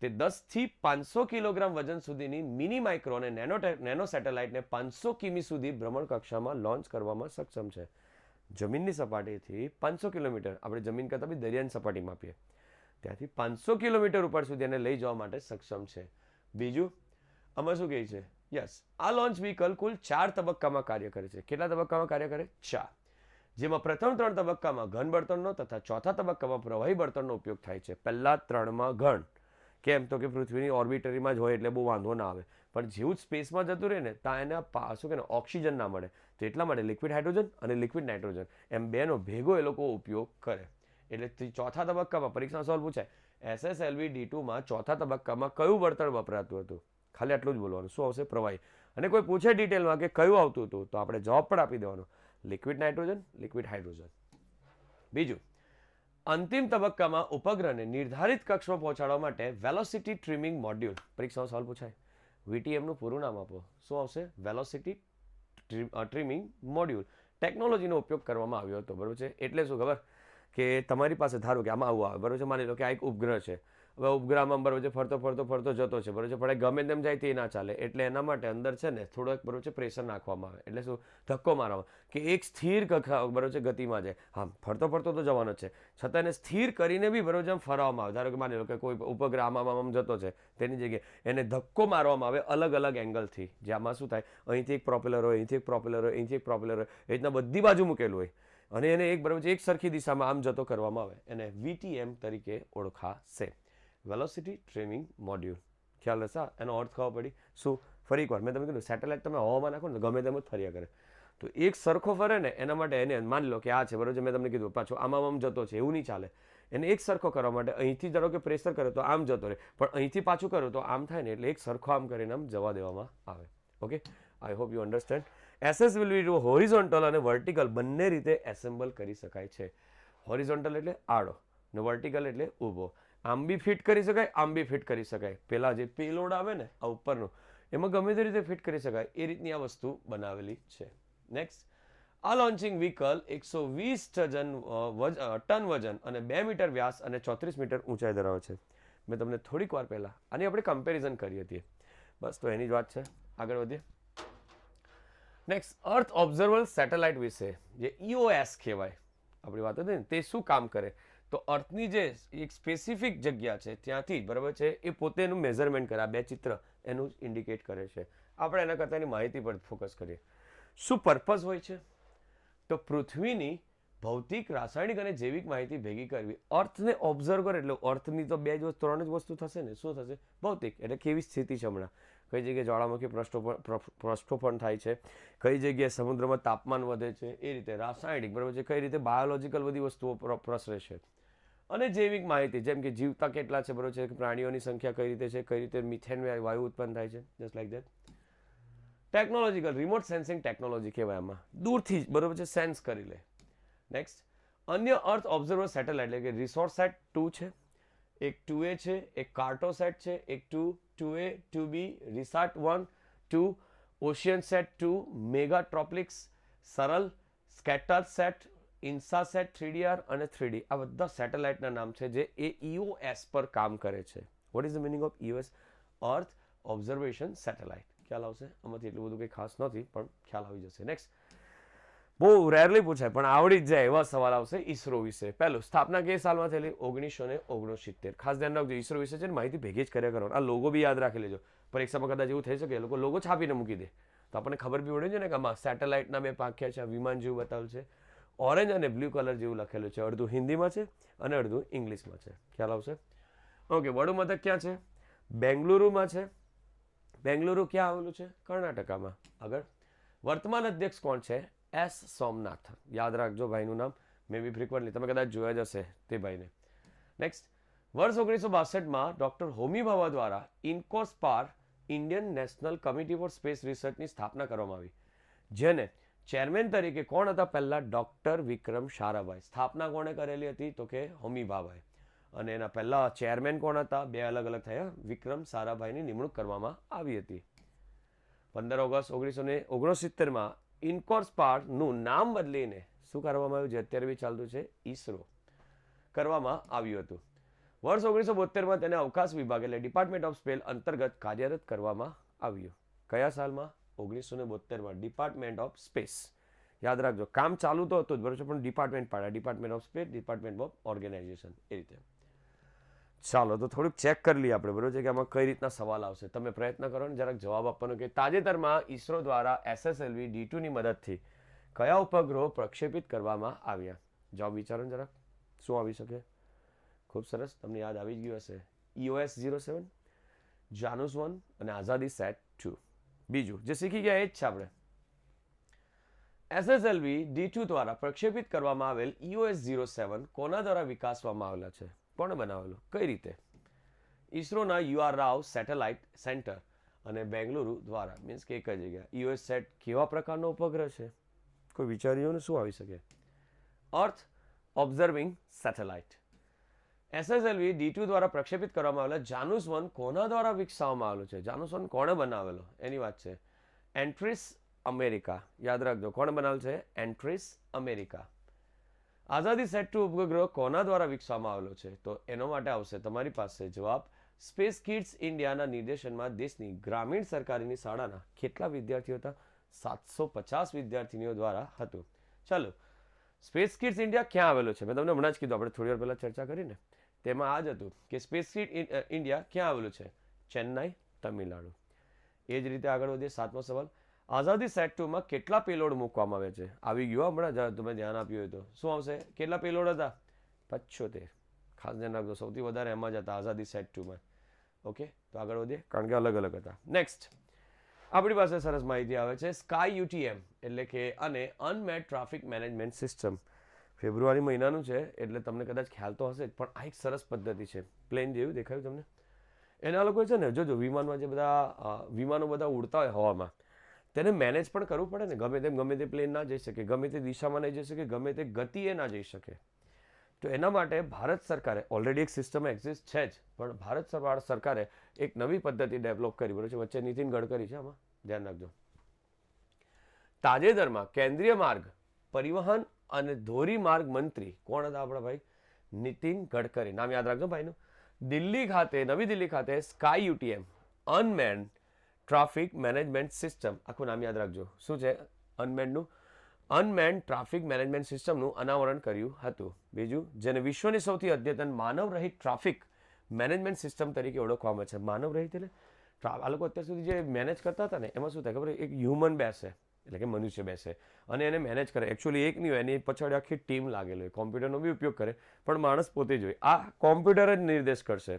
તે 10થી 500 કિલોગ્રામ વજન સુધીની મિની માઇક્રો અને નેનો સેટેલાઇટને 500 કિમી સુધી ભ્રમણ કક્ષામાં લોન્ચ કરવામાં સક્ષમ છે. જમીનની સપાટીથી 500 કિલોમીટર, આપણે જમીન કરતાં બી દરિયાની સપાટી માપીએ, ત્યાંથી 500 કિલોમીટર ઉપર સુધી એને લઈ જવા માટે સક્ષમ છે. બીજું આમાં શું કહે છે? યસ, આ લોન્ચ વ્હીકલ કુલ 4 તબક્કામાં કાર્ય કરે છે. કેટલા તબક્કામાં કાર્ય કરે? 4. જેમાં પ્રથમ 3 તબક્કામાં ઘન બળતણનો તથા ચોથા તબક્કામાં પ્રવાહી બળતણનો ઉપયોગ થાય છે. પહેલા 3માં ઘન, કેમ તો કે પૃથ્વીની ઓર્બિટરીમાં જ હોય એટલે બહુ વાંધો ના આવે, પણ જેવું જ સ્પેસમાં જતું રહે ને ત્યાં એને શું કે ઓક્સિજન ના મળે, તો એટલા માટે લિક્વિડ હાઇડ્રોજન અને લિક્વિડ નાઇટ્રોજન એમ બેનો ભેગો એ લોકો ઉપયોગ કરે. એટલે ચોથા તબક્કામાં પરીક્ષા સોલ્વ પૂછાય, SSLV D2માં ચોથા તબક્કામાં કયું બળતણ વપરાતું હતું? ખાલી આટલું જ બોલવાનું. શું આવશે? પ્રવાહી. અને કોઈ પૂછે ડિટેલમાં કે કયું આવતું હતું, તો આપણે જવાબ પણ આપી દેવાનો, લિક્વિડ નાઇટ્રોજન, લિક્વિડ હાઇડ્રોજન. બીજું, અંતિમ તબક્કામાં ઉપગ્રહને નિર્ધારિત કક્ષમાં પહોંચાડવા માટે વેલોસિટી ટ્રીમિંગ મોડ્યુલ. પરીક્ષામાં સવાલ પૂછાય, VTM નું પૂરું નામ આપો. શું આવશે? વેલોસિટી ટ્રીમિંગ મોડ્યુલ ટેકનોલોજીનો ઉપયોગ કરવામાં આવ્યો હતો. બરોબર છે? એટલે શું ખબર કે તમારી પાસે ધારો કે આમાં આવું આવે, બરોબર છે, માની લો કે આ એક ઉપગ્રહ છે. હવે ઉપગ્રહમાં બરોબર છે ફરતો જતો છે, બરોબર છે, પણ ગમે તેમ જાય તે ના ચાલે, એટલે એના માટે અંદર છે ને થોડોક બરોબર છે પ્રેશર નાખવામાં આવે. એટલે શું? ધક્કો મારવામાં, કે એક સ્થિર બરોબર છે ગતિમાં જાય. હા, ફરતો તો જવાનો છે, છતાં એને સ્થિર કરીને બી બરોબર છે ફરવામાં આવે. ધારો કે માની લો કે કોઈ ઉપગ્રહ આમ જતો છે, તેની જગ્યાએ એને ધક્કો મારવામાં આવે અલગ અલગ એંગલથી. જે આમાં શું થાય, અહીંથી એક પ્રોપેલર હોય, અહીંથી એક પ્રોપેલર હોય, અહીંથી એક પ્રોપેલર હોય, એ રીતના બધી બાજુ મૂકેલું હોય, અને એને એક બરોબર છે એક સરખી દિશામાં આમ જતો કરવામાં આવે. એને VTM તરીકે ઓળખાશે, વેલોસિટી ટ્રીમિંગ મોડ્યુલ. ખ્યાલ હશે? એનો અર્થ ખબર પડી? શું? ફરી એકવાર મેં તમને કીધું, સેટેલાઇટ તમે હવામાં નાખો ને તો ગમે તેમ જ ફર્યા કરે, તો એક સરખો ફરે ને એના માટે એને માની લો કે આ છે, બરોબર છે, મેં તમને કીધું પાછો આમ જતો છે, એવું નહીં ચાલે. એને એક સરખો કરવા માટે અહીંથી ધારો કે પ્રેશર કરે તો આમ જતો રહે, પણ અહીંથી પાછું કરો તો આમ થાય ને, એટલે એક સરખો આમ કરીને આમ જવા દેવામાં આવે. Okay, I hope you understand. SSLV horizontal અને વર્ટિકલ બંને રીતે એસેમ્બલ કરી શકાય છે. હોરિઝોન્ટલ એટલે આડો ને વર્ટિકલ એટલે ઊભો. આમ બી ફિટ કરી શકાય, આમ બી ફિટ કરી શકાય. પેલા જે પેલોડ આવે ને આ ઉપરનું, એમાં ગમે તે રીતે ફિટ કરી શકાય, એ રીતની આ વસ્તુ બનાવેલી છે. નેક્સ્ટ, આ લોન્ચિંગ વ્હીકલ 120 ટન વજન અને 2 મીટર વ્યાસ અને 34 મીટર ઊંચાઈ ધરાવે છે. મેં તમને થોડીક વાર પહેલા આની આપણે કમ્પેરિઝન કરી હતી, બસ તો એની જ વાત છે. આગળ વધીએ. નેક્સ્ટ, અર્થ ઓબ્ઝર્વર સેટેલાઇટ વિશે, જે EOS કહેવાય, આપણી વાત હતી ને, તે શું કામ કરે? તો અર્થની જે એક સ્પેસિફિક જગ્યા છે ત્યાંથી બરાબર છે એ પોતે એનું મેઝરમેન્ટ કરે. આ બે ચિત્ર એનું ઇન્ડિકેટ કરે છે. આપણે એના કરતાં એની માહિતી પર ફોકસ કરીએ. શું પર્પઝ હોય છે? તો પૃથ્વીની ભૌતિક, રાસાયણિક અને જૈવિક માહિતી ભેગી કરવી. અર્થને ઓબ્ઝર્વ કરે એટલે અર્થની તો ત્રણ જ વસ્તુ થશે ને. શું થશે? ભૌતિક એટલે કેવી સ્થિતિ છે હમણાં, કઈ જગ્યાએ જ્વાળામુખી પ્રસ્ફોપણ થાય છે, કઈ જગ્યાએ સમુદ્રમાં તાપમાન વધે છે, એ રીતે. રાસાયણિક બરાબર છે, કઈ રીતે બાયોલોજીકલ બધી વસ્તુઓ પ્રસરે છે. અને જૈવિક માહિતી, જેમ કે જીવતા કેટલા છે બરોબર છે, પ્રાણીઓની સંખ્યા કઈ રીતે છે, કઈ રીતે મિથેન વાયુ ઉત્પન્ન થાય છે, just like that. Technological, remote sensing technology કહેવાય. આમાં દૂરથી જ બરોબર છે સેન્સ કરી લે. નેક્સ્ટ, અન્ય અર્થ ઓબ્ઝર્વર સેટેલાઇટ એટલે કે રિસોર્સેટ 2 છે, એક 2A છે, એક કાર્ટોસેટ છે, એક 2A 2B, રિસાટ 1 2, ઓશિયનસેટ 2, મેગાટ્રોપિક્સ, સરલ, સ્કેટરસેટ, ઇન્સાસેટ 3DR અને 3D. આ બધા સેટેલાઇટના નામ છે જે એ EOS પર કામ કરે છે. Vote is the meaning of EOS? Earth observation satellite. ખ્યાલ આવશે? આમાંથી એટલું બધું કંઈ ખાસ નથી, પણ ખ્યાલ આવી જશે. નેક્સ્ટ, બહુ રેરલી પૂછાય પણ આવડી જ જાય એવા સવાલ આવશે ઈસરો વિશે. પહેલું, સ્થાપના કઈ સાલમાં થયેલી? 1969. ખાસ ધ્યાન રાખજો, ઈસરો વિશે છે ને માહિતી ભેગી જ કર્યા કરવાનું. આ લોગો બી યાદ રાખી લેજો. પરીક્ષામાં કદાચ એવું થઈ શકે એ લોકો લોગો છાપીને મૂકી દે, તો આપણને ખબર બી પડે છે ને કે આમાં સેટેલાઇટના બે પાંખ્યા છે, વિમાન જેવું બતાવેલ છે, ઓરેન્જ અને બ્લુ કલર જેવું લખેલું છે. અડધું હિન્દીમાં છે અને અડધું ઇંગ્લિશમાં છે. ખ્યાલ આવશે? ઓકે, વડું મથક ક્યાં છે? બેંગલુરુમાં છે. બેંગલુરુ ક્યાં આવેલું છે? કર્ણાટકામાં. આગળ, વર્તમાન અધ્યક્ષ કોણ છે? S સોમનાથ. યાદ રાખજો ભાઈનું નામ, મે બી ફ્રિકવન્ટલી તમે કદાચ જોયા જ હશે તે ભાઈને. નેક્સ્ટ, વર્ષ 1962માં ડોક્ટર હોમી ભાભા દ્વારા INCOSPAR, Indian national committee for space રિસર્ચની સ્થાપના કરવામાં આવી, જેને ચેરમેન તરીકે કોણ હતા? પહેલા ડોક્ટર વિક્રમ સારાભાઈ. સ્થાપના કોણે કરેલી હતી? તો કે હોમી ભાભાએ. અને એના પહેલા ચેરમેન કોણ હતા? બે અલગ અલગ થયા. વિક્રમ સારાભાઈની નિમણૂક કરવામાં આવી હતી. 15 ઓગસ્ટ 1969માં ઇન્કોસ્પારનું નામ બદલીને શું કરવામાં આવ્યું? જે અત્યારે બી ચાલતું છે ઈસરો કરવામાં આવ્યું હતું. વર્ષ 1972માં તેને અવકાશ વિભાગ એટલે ડિપાર્ટમેન્ટ ઓફ સ્પેસ અંતર્ગત કાર્યરત કરવામાં આવ્યું. કયા સાલમાં? 1972માં ડિપાર્ટમેન્ટ ઓફ સ્પેસ. યાદ રાખજો, કામ ચાલુ તો હતું જ બરોબર, પણ ડિપાર્ટમેન્ટ પાડ્યા, department of space, department of organisation, એ રીતે. ચાલો તો થોડુંક ચેક કરી લઈએ આપણે બરોબર છે કે આમાં કઈ રીતના સવાલ આવશે. તમે પ્રયત્ન કરો ને જરાક જવાબ આપવાનો કે તાજેતરમાં ઈસરો દ્વારા SSLV D2 ની મદદથી કયા ઉપગ્રહો પ્રક્ષેપિત કરવામાં આવ્યા? જવાબ વિચારો ને જરાક, શું આવી શકે? ખૂબ સરસ, તમને યાદ આવી જ ગયું હશે. EOS 07, જાનુસ 1 અને આઝાદી સેટ 2. બીજું જે શીખી ગયા એ જ છે આપણે. SSLV D2 દ્વારા પ્રક્ષેપિત કરવામાં આવેલ EOS 07 કોના દ્વારા વિકસાવવામાં આવેલા છે? કોણે બનાવેલું? કઈ રીતે? ઈસરોના UR રાવ સેટેલાઇટ સેન્ટર અને બેંગલુરુ દ્વારા, મીન્સ કે એક જ જગ્યા. EOS સેટ કેવા પ્રકારનો ઉપગ્રહ છે? કોઈ વિચાર્યું ને શું આવી શકે? અર્થ ઓબ્ઝર્વિંગ સેટેલાઇટ. SSLV D2 દ્વારા પ્રક્ષેપિત કરવામાં આવેલા જાનુસ 1 કોના દ્વારા વિકસાવવામાં આવેલું છે? જાનુસ 1 કોણે બનાવેલો એની વાત છે. Entries America. યાદ રાખજો, કોણે બનાવેલ છે? Entries America. આઝાદી સેટ 2 ઉપગ્રહ કોના દ્વારા વિકસાવવામાં આવેલો છે? તો એનો માટે આવશે તમારી પાસે જવાબ સ્પેસ કિડ્સ ઇન્ડિયાના નિર્દેશનમાં દેશની ગ્રામીણ સરકારીની શાળાના કેટલા વિદ્યાર્થીઓ હતા? 750 વિદ્યાર્થીનીઓ દ્વારા હતું. ચાલો, સ્પેસ કિડ્સ ઇન્ડિયા ક્યાં આવેલો છે? મેં તમને હમણાં જ કીધું, આપણે થોડી વાર પહેલા ચર્ચા કરીને તેમાં આ જ હતું કે સ્પેસ કિડ ઇન્ડિયા ક્યાં આવેલું છે? ચેન્નાઈ, તમિલનાડુ. એ જ રીતે આગળ વધીએ. 7મો સવાલ. આઝાદી સેટ 2માં કેટલા પેલોડ મૂકવામાં આવે છે? આવી ગયો હમણાં, તમે ધ્યાન આપ્યું હોય તો. શું આવશે? કેટલા પેલોડ હતા? 75. ખાસ ધ્યાન રાખજો, સૌથી વધારે એમાં જ હતા આઝાદી સેટ 2માં. ઓકે, તો આગળ વધીએ કારણ કે અલગ અલગ હતા. નેક્સ્ટ આપણી પાસે સરસ માહિતી આવે છે સ્કાય UTM એટલે કે અને અનમેડ ટ્રાફિક મેનેજમેન્ટ સિસ્ટમ. ફેબ્રુઆરી મહિનાનું છે એટલે તમને કદાચ ખ્યાલ તો હશે જ, પણ આ એક સરસ પદ્ધતિ છે. પ્લેન જેવું દેખાયું તમને? એના લોકો છે ને, જોજો વિમાનમાં જે બધા વિમાનો બધા ઉડતા હોય હવામાં, તેને મેનેજ પણ કરવું પડે ને. ગમે તે પ્લેન ના જઈ શકે, ગમે તે દિશામાં નહીં જઈ શકે, ગમે તે ગતિએ ના જઈ શકે. તો એના માટે ભારત સરકારે, ઓલરેડી એક સિસ્ટમ એક્ઝિસ્ટ છે જ, પણ ભારત સરકારે એક નવી પદ્ધતિ ડેવલપ કરી. બરોબર છે, વચ્ચે નીતિન ગડકરી છે, આમાં ધ્યાન રાખજો. તાજેતરમાં કેન્દ્રીય માર્ગ પરિવહન અને ધોરીમાર્ગ મંત્રી કોણ હતા આપણા ભાઈ? નીતિન ગડકરી. નામ યાદ રાખજો ભાઈનું. નવી દિલ્હી ખાતે sky UTM unmanned traffic management system, આખું નામ યાદ રાખજો. શું છે અનમેન્ડ ટ્રાફિક મેનેજમેન્ટ સિસ્ટમનું અનાવરણ કર્યું હતું. બીજું, જેને વિશ્વની સૌથી અદ્યતન માનવરહિત ટ્રાફિક મેનેજમેન્ટ સિસ્ટમ તરીકે ઓળખવામાં છે. માનવરહિત એટલે આ લોકો અત્યાર સુધી જે મેનેજ કરતા હતા ને, એમાં શું થાય ખબર? એક હ્યુમન બેસે, એટલે કે મનુષ્ય બેસે અને એને મેનેજ કરે. એકચ્યુઅલી એક નહીં હોય, એની પછાડી આખી ટીમ લાગેલી હોય. કોમ્પ્યુટરનો બી ઉપયોગ કરે, પણ માણસ પોતે જ હોય. આ કોમ્પ્યુટર જ નિર્દેશ કરશે.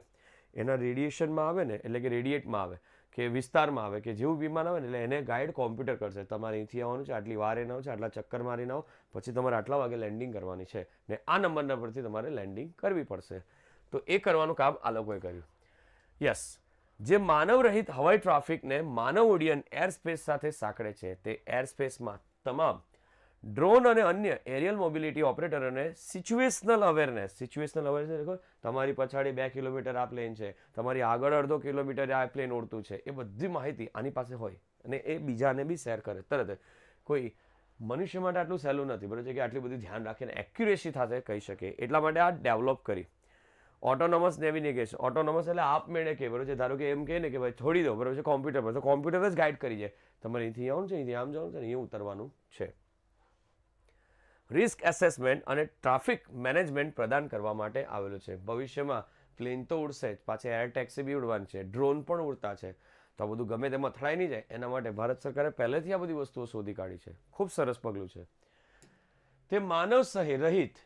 એના રેડિયેશનમાં આવે ને, એટલે કે રેડિયેટમાં આવે કે વિસ્તારમાં આવે, કે જેવું વિમાન આવે ને એટલે એને ગાઈડ કોમ્પ્યુટર કરશે. તમારે અહીંથી આવવાનું છે, આટલી વાર એને છે, આટલા ચક્કર મારીને આવો, પછી તમારે આટલા વાગે લેન્ડિંગ કરવાની છે ને આ નંબરના પરથી તમારે લેન્ડિંગ કરવી પડશે. તો એ કરવાનું કામ આ લોકોએ કર્યું. યસ, જે માનવરહિત હવાઈ ટ્રાફિકને માનવ ઉડ્ડયન એરસ્પેસ સાથે સાંકળે છે. તે એરસ્પેસમાં તમામ ડ્રોન અને અન્ય એરિયલ મોબિલિટી ઓપરેટરોને સિચ્યુએશનલ અવેરનેસ દેખો, તમારી પછાડી 2 કિલોમીટર આ પ્લેન છે, તમારી આગળ અડધો કિલોમીટર આ પ્લેન ઉડતું છે, એ બધી માહિતી આની પાસે હોય અને એ બીજાને બી શેર કરે તરત. કોઈ મનુષ્ય માટે આટલું સહેલું નથી બરોબર છે કે આટલી બધી ધ્યાન રાખીને એક્યુરેસી સાથે કહી શકે. એટલા માટે આ ડેવલપ કરી. Autonomous navigation. ઓટોનોમસ એટલે આપમેળે કે બરોબર છે, ધારો કે એમ કહે ને કે ભાઈ છોડી દો બરોબર છે કોમ્પ્યુટર પર, તો કોમ્પ્યુટર જ ગાઈડ કરી જાય. તમારે અહીંથી આવવાનું છે, અહીંથી આમ જવાનું છે, અહીંયા ઉતરવાનું છે. રિસ્ક એસેસમેન્ટ અને ટ્રાફિક મેનેજમેન્ટ પ્રદાન કરવા માટે આવેલું છે. ભવિષ્યમાં પ્લેન તો ઉડશે જ, પાછી એર ટેક્સી બી ઉડવાની છે, ડ્રોન પણ ઉડતા છે. તો આ બધું ગમે તેમાં અથડાઈ નહીં જાય એના માટે ભારત સરકારે પહેલેથી આ બધી વસ્તુઓ શોધી કાઢી છે. ખૂબ સરસ પગલું છે. તે માનવ રહિત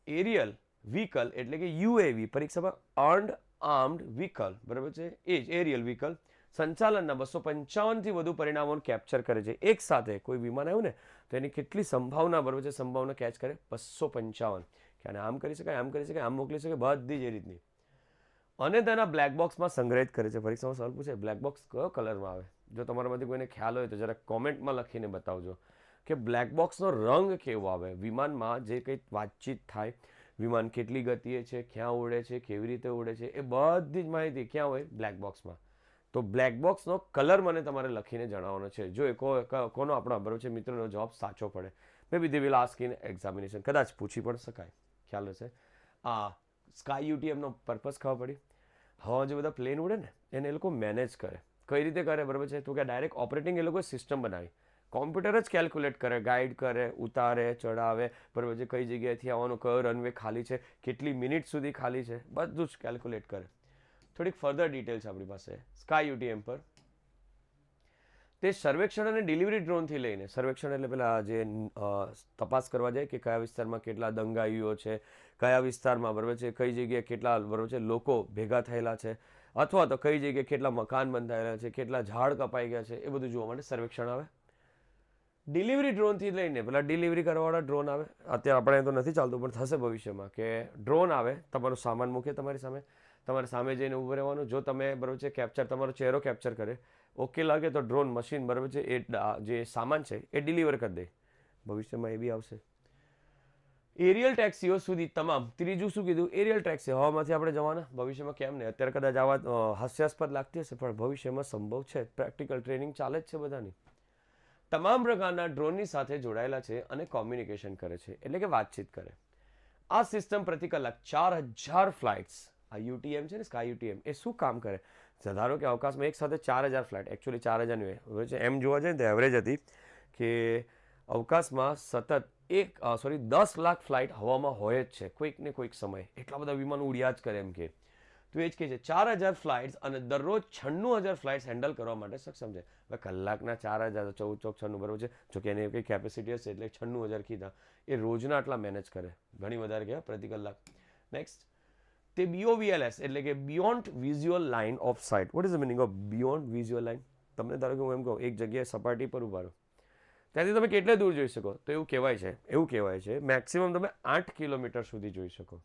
એરિયલ વ્હીકલ એટલે કે UAV, પરીક્ષામાં અર્ન્ડ આર્મ્ડ વ્હીકલ બરાબર છે, એ જ એરિયલ વ્હીકલ સંચાલનના 255 થી વધુ પરિણામોને કેપ્ચર કરે છે. એક સાથે કોઈ વિમાન આવ્યું ને તો એની કેટલી સંભાવના બરાબર છે, સંભાવના કેચ કરે 255, કે આને આમ કરી શકાય, આમ કરી શકાય, આમ મોકલી શકાય, બધી જ રીતની. અને તેના બ્લેક બોક્સમાં સંગ્રહિત કરે છે. પરીક્ષામાં સવાલ પૂછે બ્લેક બોક્સ કયો કલરમાં આવે? જો તમારામાંથી કોઈને ખ્યાલ હોય તો જરા કોમેન્ટમાં લખીને બતાવજો કે બ્લેક બોક્સનો રંગ કેવો આવે. વિમાનમાં જે કંઈ વાતચીત થાય, વિમાન કેટલી ગતિએ છે, ક્યાં ઉડે છે, કેવી રીતે ઉડે છે, એ બધી જ માહિતી ક્યાં હોય? બ્લેક બોક્સમાં. તો બ્લેક બોક્સનો કલર મને તમારે લખીને જણાવવાનો છે. જો કોનો આપણા બરોબર છે મિત્રનો જવાબ સાચો પડે, may be they will ask in examination, કદાચ પૂછી પણ શકાય, ખ્યાલ હશે. આ સ્કાય યુટીએમનો પર્પઝ ખબર પડી. હવા જે બધા પ્લેન ઉડે ને એને એ લોકો મેનેજ કરે. કઈ રીતે કરે બરાબર છે? તો કે ડાયરેક્ટ ઓપરેટિંગ એ લોકોએ સિસ્ટમ બનાવી. કોમ્પ્યુટર જ કેલ્ક્યુલેટ કરે, ગાઈડ કરે, ઉતારે, ચડાવે, બરાબર છે, કઈ જગ્યાએથી આવવાનું, કયો રનવે ખાલી છે, કેટલી મિનિટ સુધી ખાલી છે, બધું જ કેલ્ક્યુલેટ કરે. થોડીક ફર્ધર ડિટેલ છે આપણી પાસે સ્કાય યુટીએમ પર. તે સર્વેક્ષણ અને ડિલિવરી ડ્રોનથી લઈને, સર્વેક્ષણ એટલે પેલા જે તપાસ કરવા જાય કે કયા વિસ્તારમાં કેટલા દંગાઈઓ છે, કયા વિસ્તારમાં બરાબર છે, કઈ જગ્યાએ કેટલા બરાબર છે લોકો ભેગા થયેલા છે, અથવા તો કઈ જગ્યાએ કેટલા મકાન બંધાયેલા છે, કેટલા ઝાડ કપાઈ ગયા છે, એ બધું જોવા માટે સર્વેક્ષણ આવે. ડિલિવરી ડ્રોનથી લઈને પેલા ડિલિવરી કરવાવાળા ડ્રોન આવે. અત્યારે આપણે તો નથી ચાલતું પણ થશે ભવિષ્યમાં કે ડ્રોન આવે, તમારો સામાન મૂકે તમારી સામે, તમારે સામે જઈને ઊભું રહેવાનું. જો તમે બરાબર છે કેપ્ચર, તમારો ચહેરો કેપ્ચર કરે, ઓકે લાગે તો ડ્રોન મશીન બરાબર છે એ જે સામાન છે એ ડિલિવર કરી દે. ભવિષ્યમાં એ બી આવશે. એરિયલ ટેક્સીઓ સુધી તમામ. ત્રીજું શું કીધું? Aerial taxi. હવામાંથી આપણે જવાના. ભવિષ્યમાં કેમ નહીં? અત્યારે કદાચ આવા હાસ્યાસ્પદ લાગતી હશે પણ ભવિષ્યમાં સંભવ છે. પ્રેક્ટિકલ ટ્રેનિંગ ચાલે જ છે બધાની. તમામ પ્રકારના ડ્રોનની સાથે જોડાયેલા છે અને કોમ્યુનિકેશન કરે છે, એટલે કે વાતચીત કરે. આ સિસ્ટમ પ્રતિ કલાક 4000 ફ્લાઇટ્સ, આ યુટીએમ છે ને સ્કાય યુટીએમ, એ શું કામ કરે? ધારો કે અવકાશમાં એક સાથે 4000 ફ્લાઇટ, એકચ્યુઅલી 4000 નહીં હોય, એમ જોવા જાય ને તો એવરેજ હતી કે અવકાશમાં સતત 10 લાખ ફ્લાઇટ હવામાં હોય જ છે કોઈક ને કોઈક સમય. એટલા બધા વિમાનો ઉડ્યા જ કરે એમ કે. તો એ જ કહે છે 4000 ફ્લાઇટ્સ અને દરરોજ 96000 ફ્લાઇટ્સ હેન્ડલ કરવા માટે સક્ષમ છે. હવે કલાકના 4000 તો 14 ચોક 96 બરાબર છે. જો કે એની કંઈ કેપેસિટી હશે એટલે 96000 કીધા. એ રોજના આટલા મેનેજ કરે, ઘણી વધારે કહેવાય પ્રતિ કલાક. નેક્સ્ટ, તે BOVLS એટલે કે beyond visual line of site. Vote is the meaning of beyond visual line? તમને ધારો કે હું એમ કહું એક જગ્યાએ સપાટી પર ઉભા રહો, ત્યાંથી તમે કેટલે દૂર જોઈ શકો? તો એવું કહેવાય છે મેક્સિમમ તમે 8 કિલોમીટર સુધી જોઈ શકો,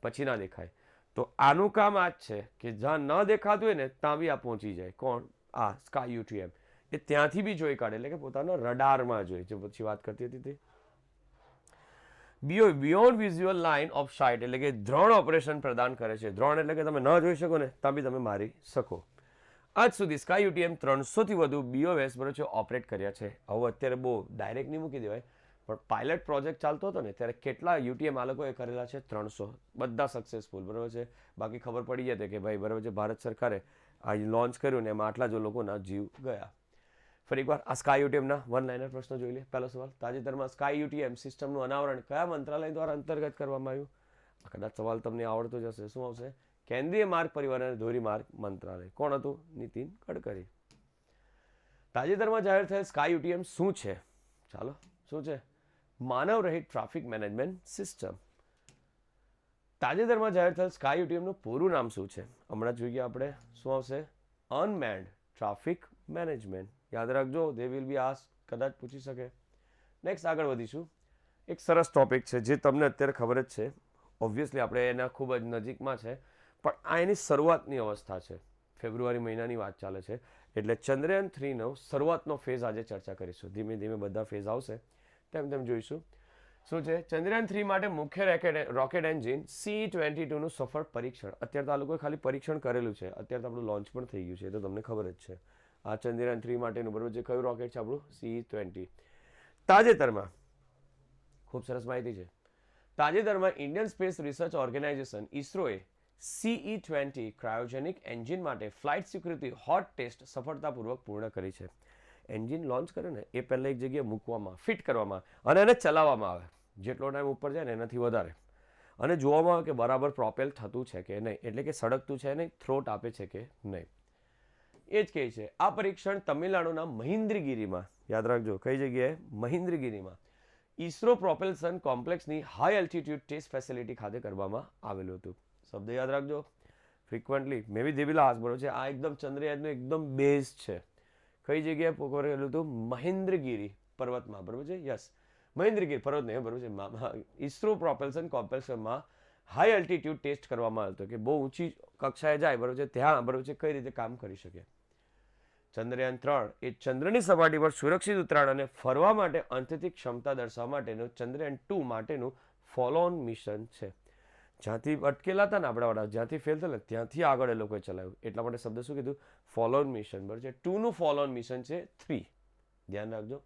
પછી ના દેખાય. તો આનું કામ આ જ છે કે જ્યાં ન દેખાતું હોય ને ત્યાં બી આ પહોંચી જાય. કોણ? આ સ્કાય યુટીએમ. એ ત્યાંથી બી જોઈ કાઢે, એટલે કે પોતાના રડારમાં જોઈ. જે પછી વાત કરતી હતી તે beyond visual line of site એટલે કે દ્રોણ ઓપરેશન પ્રદાન કરે છે. દ્રોણ એટલે કે તમે ન જોઈ શકો ને ત્યાં બી તમે મારી શકો. આજ સુધી સ્કાય યુટીએમ 300થી વધુ BOS બરોબર છે ઓપરેટ કર્યા છે. હવે અત્યારે બહુ ડાયરેક્ટ નહીં મૂકી દેવાય, પણ પાયલટ પ્રોજેક્ટ ચાલતો હતો ને ત્યારે કેટલા યુટીએમ આ લોકોએ કરેલા છે? 300. બધા સક્સેસફુલ બરાબર છે. બાકી ખબર પડી જતી કે ભાઈ બરાબર છે ભારત સરકારે આ લોન્ચ કર્યું ને એમાં આટલા જ લોકોના જીવ ગયા. ફરી એકવાર આ સ્કાય યુટીએમના વન લાઇનર પ્રશ્નો જોઈ લે. પહેલો સવાલ, તાજેતરમાં સ્કાય યુટીએમ સિસ્ટમનું અનાવરણ કયા મંત્રાલય દ્વારા અંતર્ગત કરવામાં આવ્યું? કદાચ સવાલ તમને આવડતો જ હશે. શું આવશે? કેન્દ્રીય માર્ગ પરિવહન અને ધોરીમાર્ગ મંત્રાલય. કોણ હતું? નીતિન ગડકરી. તાજેતરમાં જાહેર થયેલ સ્કાય યુટીએમ શું છે? ચાલો, શું છે? માનવ રહિત ટ્રાફિક મેનેજમેન્ટ સિસ્ટમ. તાજેતરમાં જાહેર થયેલ સ્કાય યુટીએમનું પૂરું નામ શું છે? હમણાં જોઈએ આપણે. શું આવશે? Unmanned traffic management. યાદ રાખજો, દે વિલ બી આસ્ક, કદાચ પૂછી શકે. નેક્સ્ટ આગળ વધીશું. એક સરસ ટોપિક છે જે તમને અત્યારે ખબર જ છે. ઓબ્વિયસલી આપણે એના ખૂબ જ નજીકમાં છે, પણ આ એની શરૂઆતની અવસ્થા છે. ફેબ્રુઆરી મહિનાની વાત ચાલે છે એટલે ચંદ્રયાન 3નો શરૂઆતનો ફેઝ આજે ચર્ચા કરીશું. ધીમે ધીમે બધા ફેઝ આવશે તેમ તેમ જોઈશું. શું છે? ચંદ્રયાન 3 માટે મુખ્ય રોકેટ એન્જિન CE-22નું સફળ પરીક્ષણ. અત્યારે તો આ લોકોએ ખાલી પરીક્ષણ કરેલું છે, અત્યારે તો આપણું લોન્ચ પણ થઈ ગયું છે, એ તો તમને ખબર જ છે. આ ચંદ્રયાન 3 માટેનું બરોબર છે કયું રોકેટ છે? આપણું CE-20. તાજેતરમાં ખૂબ સરસ માહિતી છે. તાજેતરમાં ઇન્ડિયન સ્પેસ રિસર્ચ ઓર્ગેનાઇઝેશન ઇસરોએ CE-20 ક્રાયોજેનિક એન્જિન માટે ફ્લાઇટ સિક્યુરિટી હોટ ટેસ્ટ સફળતાપૂર્વક પૂર્ણ કરી છે. એન્જિન લોન્ચ કરે ને એ પહેલાં એક જગ્યાએ મૂકવામાં, ફિટ કરવામાં અને એને ચલાવવામાં આવે. જેટલો ટાઈમ ઉપર જાય ને એનાથી વધારે, અને જોવામાં આવે કે બરાબર પ્રોપેલ થતું છે કે નહીં, એટલે કે સળગતું છે નહીં, થ્રોટ આપે છે કે નહીં. એ જ કહે છે આ પરીક્ષણ તમિલનાડુના મહેન્દ્રગીરીમાં, યાદ રાખજો કઈ જગ્યાએ? મહેન્દ્રગીરીમાં ઇસરો પ્રોપલ્શન કોમ્પ્લેક્સની હાઈ એલ્ટિટ્યુડ ટેસ્ટ ફેસિલિટી ખાતે કરવામાં આવેલું હતું. શબ્દ યાદ રાખજો ફ્રિકવન્ટલી. મે બી દેવીલા હાસ બરોબર છે. આ એકદમ ચંદ્રયાનનું એકદમ બેઝ છે. કઈ જગ્યાએ કરેલું હતું? મહેન્દ્રગીરી પર્વતમાં બરોબર છે. યસ, મહેન્દ્રગીરી પર્વત નહીં બરોબર છે. ઇસરો પ્રોપલ્શન કોમ્પ્લેક્સમાં હાઈ એલ્ટિટ્યુડ ટેસ્ટ કરવામાં આવ્યો હતો કે બહુ ઊંચી કક્ષાએ જાય બરોબર છે ત્યાં બરોબર છે કઈ રીતે કામ કરી શકે. ચંદ્રયાન 3 એ ચંદ્રની સપાટી પર સુરક્ષિત ઉતરાણ અને ફરવા માટે અંતથી ક્ષમતા દર્શાવવા માટેનું ચંદ્રયાન 2 માટેનું ફોલો ઓન મિશન છે. જ્યાંથી અટકેલા હતા ને આપણા વાળા, જ્યાંથી ફેલ થયેલા ત્યાંથી આગળ એ લોકોએ ચલાવ્યું. એટલા માટે શબ્દ શું કીધું? ફોલો ઓન મિશન બરાબર છે. 2નું ફોલો ઓન મિશન છે 3. ધ્યાન રાખજો.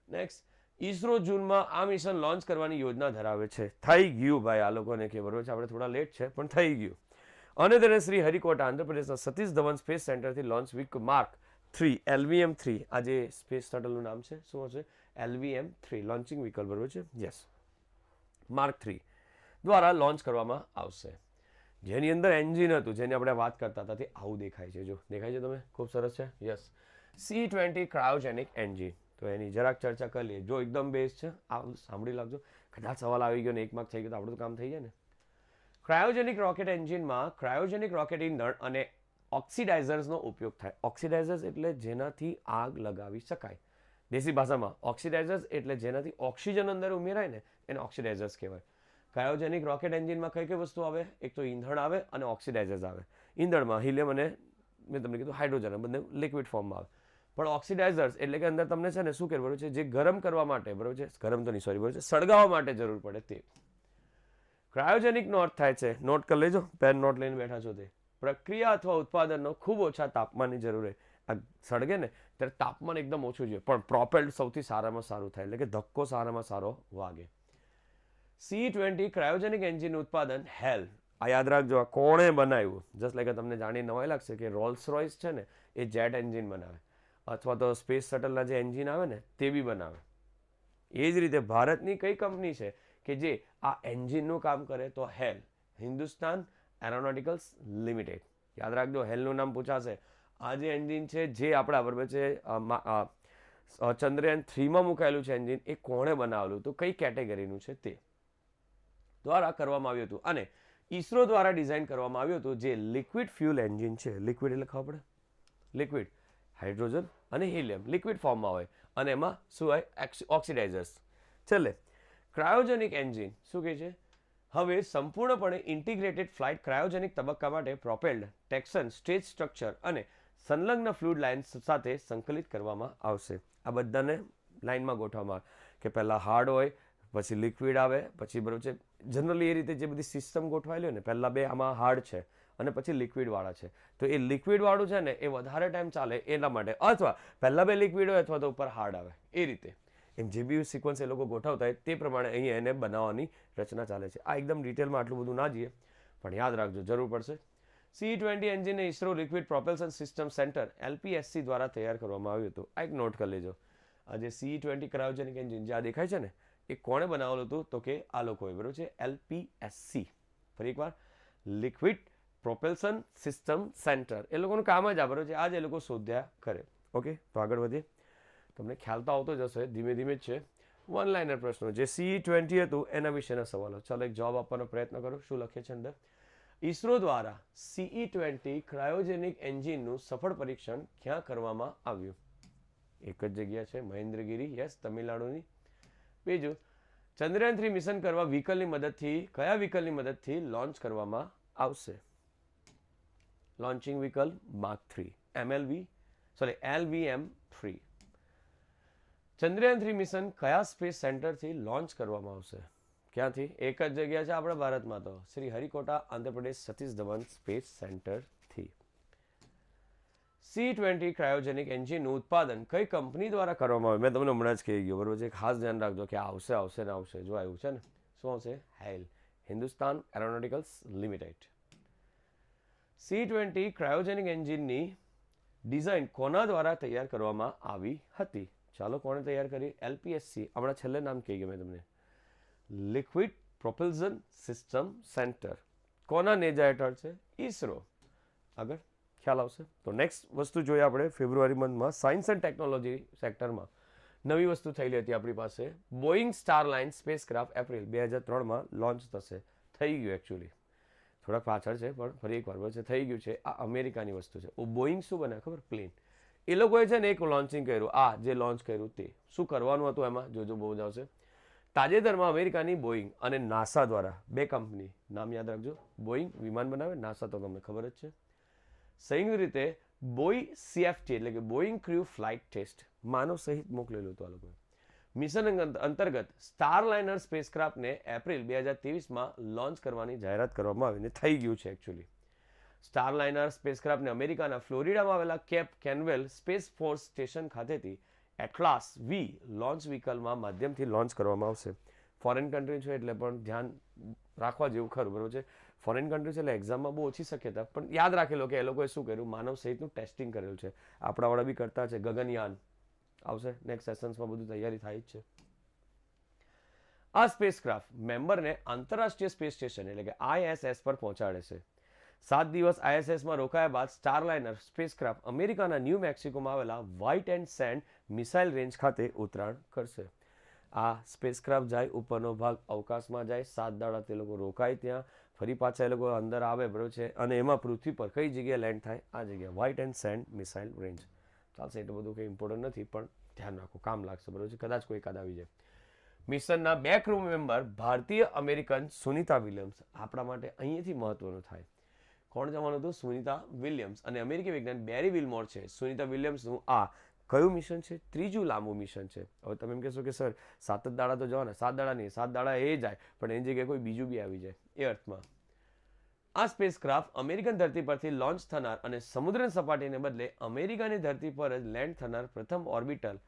નેક્સ્ટ, ઈસરો જૂનમાં આ મિશન લોન્ચ કરવાની યોજના ધરાવે છે. થઈ ગયું ભાઈ, આ લોકોને કે બરોબર છે, આપણે થોડા લેટ છે પણ થઈ ગયું. અને તેને શ્રી હરિકોટા આંધ્રપ્રદેશના સતીશ ધવન સ્પેસ સેન્ટરથી લોન્ચ વીક માર્ક 3 LVM-3 આ જે સ્પેસ શટલનું નામ છે શું હશે LVM-3 લોન્ચિંગ વ્હીકલ બરોબર છે યસ માર્ક 3 દ્વારા લોન્ચ કરવામાં આવશે. જેની અંદર એન્જિન હતું જેની આપણે વાત કરતા હતા તે આવું દેખાય છે. જો દેખાય છે તમે, ખૂબ સરસ છે યસ. C20 ક્રાયોજેનિક એન્જિન, તો એની જરાક ચર્ચા કરી લઈએ. જો એકદમ બેસ્ટ છે, આ સાંભળી લાગજો. કદાચ સવાલ આવી ગયો ને 1 માર્ક થઈ ગયો તો આપણું કામ થઈ જાય ને. ક્રાયોજેનિક રોકેટ એન્જિનમાં ક્રાયોજેનિક રોકેટ ઇંધણ અને ઓક્સિડાઇઝર્સનો ઉપયોગ થાય. ઓક્સિડાઇઝર્સ એટલે જેનાથી આગ લગાવી શકાય. દેશી ભાષામાં ઓક્સિડાઇઝર્સ એટલે જેનાથી ઓક્સિજન અંદર ઉમેરાય ને એને ઓક્સિડાઇઝર્સ કહેવાય. ક્રાયોજેનિક રોકેટ એન્જિનમાં કઈ કઈ વસ્તુ આવે? એક તો ઈંધણ આવે અને ઓક્સિડાઇઝર્સ આવે. ઈંધણમાં હિલિયમ અને મેં તમને કીધું હાઇડ્રોજન બંને લિક્વિડ ફોર્મમાં આવે. પણ ઓક્સિડાઇઝર્સ એટલે કે અંદર તમને છે ને શું કરવાનું છે, જે ગરમ કરવા માટે બરોબર છે, ગરમ તો નહીં સોરી બરોબર છે, સળગાવવા માટે જરૂર પડે તે. ક્રાયોજેનિકનો અર્થ થાય છે, નોટ કરી લેજો, પેન નોટ લઈને બેઠા છો તે, પ્રક્રિયા અથવા ઉત્પાદનનો ખૂબ ઓછા તાપમાનની જરૂર હોય. આ સળગે ને ત્યારે તાપમાન એકદમ ઓછું જોઈએ પણ પ્રોપેલ્ડ સૌથી સારામાં સારું થાય, એટલે કે ધક્કો સારામાં સારો વાગે. C20 ક્રાયોજેનિક એન્જિનનું ઉત્પાદન હેલ, આ યાદ રાખજો, આ કોણે બનાવ્યું? જસ્ટ લાઈક તમને જાણી નવાઈ લાગશે કે રોલ્સ રોયસ છે ને એ જેટ એન્જિન બનાવે, અથવા તો સ્પેસ શટલના જે એન્જિન આવે ને તે બી બનાવે. એ જ રીતે ભારતની કઈ કંપની છે કે જે આ એન્જિનનું કામ કરે? તો હેલ, હિન્દુસ્તાન એરોનોટિકલ્સ લિમિટેડ. યાદ રાખજો, હેલનું નામ પૂછાશે. આ જે એન્જિન છે જે આપણા બરાબર છે ચંદ્રયાન 3માં મુકાયેલું છે એન્જિન, એ કોણે બનાવેલું? તો કઈ કેટેગરીનું છે તે દ્વારા કરવામાં આવ્યું હતું. અને ઈસરો દ્વારા ડિઝાઇન કરવામાં આવ્યું હતું જે લિક્વિડ ફ્યુલ એન્જિન છે. લિક્વિડ એટલે ખબર પડે, લિક્વિડ હાઇડ્રોજન અને હિલિયમ લિક્વિડ ફોર્મમાં હોય અને એમાં શું હોય? ઓક્સિડાઇઝર્સ. છેલ્લે ક્રાયોજેનિક એન્જિન શું કહે છે? હવે સંપૂર્ણપણે ઇન્ટિગ્રેટેડ ફ્લાઇટ ક્રાયોજેનિક તબક્કા માટે પ્રોપેલ્ડ ટેક્સન સ્ટેજ સ્ટ્રક્ચર અને સંલગ્ન ફ્લુઇડ લાઇન્સ સાથે સંકલિત કરવામાં આવશે. આ બધાને લાઇનમાં ગોઠવવામાં આવે કે પહેલાં હાર્ડ હોય, પછી લિક્વિડ આવે, પછી બરોબર છે. જનરલી એ રીતે જે બધી સિસ્ટમ ગોઠવાયેલી હોય ને, પહેલાં બે આમાં હાર્ડ છે અને પછી લિક્વિડવાળા છે, તો એ લિક્વિડવાળું છે ને એ વધારે ટાઈમ ચાલે એટલા માટે, અથવા પહેલાં બે લિક્વિડ હોય અથવા તો ઉપર હાર્ડ આવે, એ રીતે એમ જે બી સિક્વન્સ એ લોકો ગોઠવતા હોય તે પ્રમાણે અહીં એને બનાવવાની રચના ચાલે છે. આ એકદમ ડિટેલમાં આટલું બધું ના જઈએ પણ યાદ રાખજો, જરૂર પડશે. C20 એન્જિનને ISRO liquid propulsion system centre LPSC દ્વારા તૈયાર કરવામાં આવ્યું હતું. આ એક નોટ કરી લેજો. આ જે C20 ક્રાયોજેનિક એન્જિન જે આ દેખાય છે ને એ કોણે બનાવેલું હતું? તો કે આ લોકોએ, બરોબર છે, LPSC. ફરી એકવાર, લિક્વિડ પ્રોપલ્શન સિસ્ટમ સેન્ટર, એ લોકોનું કામ જ આ બરોબર છે, આ જ એ લોકો શોધ્યા કરે. ઓકે, તો આગળ વધીએ. તમને ખ્યાલ તો આવતો જ હશે, ધીમે ધીમે જ છે. વન લાઇનર પ્રશ્નો જે C20 હતું એના વિશેના સવાલો. ચાલો એક જવાબ આપવાનો પ્રયત્ન કરો. શું લખે છે અંદર? ઈસરો દ્વારા CE20 ક્રાયોજેનિક એન્જિનનું સફળ પરીક્ષણ ક્યાં કરવામાં આવ્યું? એક જ જગ્યા છે, મહેન્દ્રગીરી, યસ, તમિલનાડુની. બીજું, ચંદ્રયાન 3 મિશન કરવા વ્હીકલની મદદથી કયા વ્હીકલની મદદથી લોન્ચ કરવામાં આવશે? Launching vehicle mark 3 LVM-3. Chandrayaan 3 mission કયા સ્પેસ સેન્ટરથી લોન્ચ કરવામાં આવશે? ક્યાંથી? એક જ જગ્યા છે આપણા ભારતમાં, તો શ્રી હરિકોટા આંધ્રપ્રદેશ સતીશ ધવન સ્પેસ સેન્ટરથી. C20 ક્રાયોજેનિક એન્જિનનું ઉત્પાદન કઈ કંપની દ્વારા કરવામાં આવે? મેં તમને હમણાં જ કહી ગયો બરોબર છે. ખાસ ધ્યાન રાખજો કે આવશે ને આવશે. જો આવ્યું છે ને, શું આવશે? હેલ, હિન્દુસ્તાન એરોનોટિકલ્સ લિમિટેડ. C20 ક્રાયોજેનિક એન્જિનની ડિઝાઇન કોના દ્વારા તૈયાર કરવામાં આવી હતી? ચાલો, કોણે તૈયાર કરી? LPSC. હમણાં છેલ્લે નામ કહી ગયું મેં તમને, લિક્વિડ પ્રોપલ્શન સિસ્ટમ સેન્ટર. કોના નેજા હેઠળ છે? ઈસરો. આગળ ખ્યાલ આવશે. તો નેક્સ્ટ વસ્તુ જોઈએ આપણે ફેબ્રુઆરી મંથમાં સાયન્સ એન્ડ ટેકનોલોજી સેક્ટરમાં નવી વસ્તુ થયેલી હતી આપણી પાસે. બોઈંગ સ્ટારલાઇન સ્પેસક્રાફ્ટ એપ્રિલ 2003માં લોન્ચ થશે. થઈ ગયું એકચ્યુઅલી, થોડાક પાછળ છે પણ ફરી એક વાર છે, થઈ ગયું છે. આ અમેરિકાની વસ્તુ છે. બોઈંગ શું બને ખબર? પ્લેન. એ લોકોએ છે ને એક લોન્ચિંગ કર્યું, આ જે લોન્ચ કર્યું તે શું કરવાનું હતું એમાં? જોજો બહુ જ આવશે. તાજેતરમાં અમેરિકાની બોઈંગ અને નાસા દ્વારા, બે કંપની, નામ યાદ રાખજો, બોઈંગ વિમાન બનાવે, નાસા તો તમને ખબર જ છે, સંયુક્ત રીતે બોઈ CFT એટલે કે બોઈંગ ક્રૂ ફ્લાઇટ ટેસ્ટ માનવ સહિત મોકલેલું હતું આ લોકોએ. મિશન અંતર્ગત સ્ટારલાઇનર સ્પેસક્રાફ્ટને એપ્રિલ 2023માં લોન્ચ કરવાની જાહેરાત કરવામાં આવીને થઈ ગયું છે એકચ્યુઅલી. સ્ટારલાઇનર સ્પેસક્રાફ્ટને અમેરિકાના ફ્લોરિડામાં આવેલા કેપ કેનવેલ સ્પેસ ફોર્સ સ્ટેશન ખાતેથી એટલાસ વી લોન્ચ વ્હીકલમાં માધ્યમથી લોન્ચ કરવામાં આવશે. ફોરેન કન્ટ્રી છે એટલે પણ ધ્યાન રાખવા જેવું ખરું, બરાબર છે. ફોરેન કન્ટ્રી છે એટલે એક્ઝામમાં બહુ ઓછી શક્યતા, પણ યાદ રાખેલો કે એ લોકોએ શું કર્યું, માનવ સહિતનું ટેસ્ટિંગ કરેલું છે. આપણાવાળા બી કરતા છે. ગગનયાન આવશે નેક્સ્ટ સેશન્સમાં, બધું તૈયારી થાય જ છે. આ સ્પેસક્રાફ્ટ મેમ્બરને આંતરરાષ્ટ્રીય સ્પેસ સ્ટેશન એટલે કે ISS પર પહોંચાડે છે. 7 દિવસ ISSમાં રોકાયા બાદ સ્ટારલાઇનર સ્પેસક્રાફ્ટ અમેરિકાના ન્યૂ મેક્સિકોમાં આવેલા white and send missile range ખાતે ઉતરાણ કરશે. આ સ્પેસક્રાફ્ટ જાય, ઉપરનો ભાગ અવકાશમાં જાય, 7 દાડા તે લોકો રોકાય ત્યાં, ફરી પાછા એ લોકો અંદર આવે, બરાબર છે. અને એમાં પૃથ્વી પર કઈ જગ્યાએ લેન્ડ થાય, આ જગ્યા white and send missile range. ચાલશે, એટલું બધું કંઈ ઇમ્પોર્ટન્ટ નથી, પણ ધ્યાન રાખો, કામ લાગશે, બરાબર છે. કદાચ કોઈ એકાદ આવી જાય. મિશનના 2 ક્રૂ મેમ્બર ભારતીય અમેરિકન સુનિતા વિલિયમ્સ. આપણા માટે અહીંયાથી મહત્વનું થાય, કોણ જવાનું હતું? સુનિતા વિલિયમ્સ. અને અમેરિકી વૈજ્ઞાનિક બેરી વિલમોર છે. સુનિતા વિલિયમ્સનું આ કયું મિશન છે? 3જું લાંબુ મિશન છે. હવે તમે એમ કહેશો કે સર 7 જ દાડા તો જવાના. 7 દાડા નહીં, 7 દાડા એ જાય, પણ એની જગ્યાએ કોઈ બીજું બી આવી જાય એ અર્થમાં. આ સ્પેસક્રાફ્ટ અમેરિકન ધરતી પરથી લોન્ચ થનાર અને સમુદ્રની સપાટીને બદલે અમેરિકાની ધરતી પર જ લેન્ડ થનાર પ્રથમ ઓર્બિટલ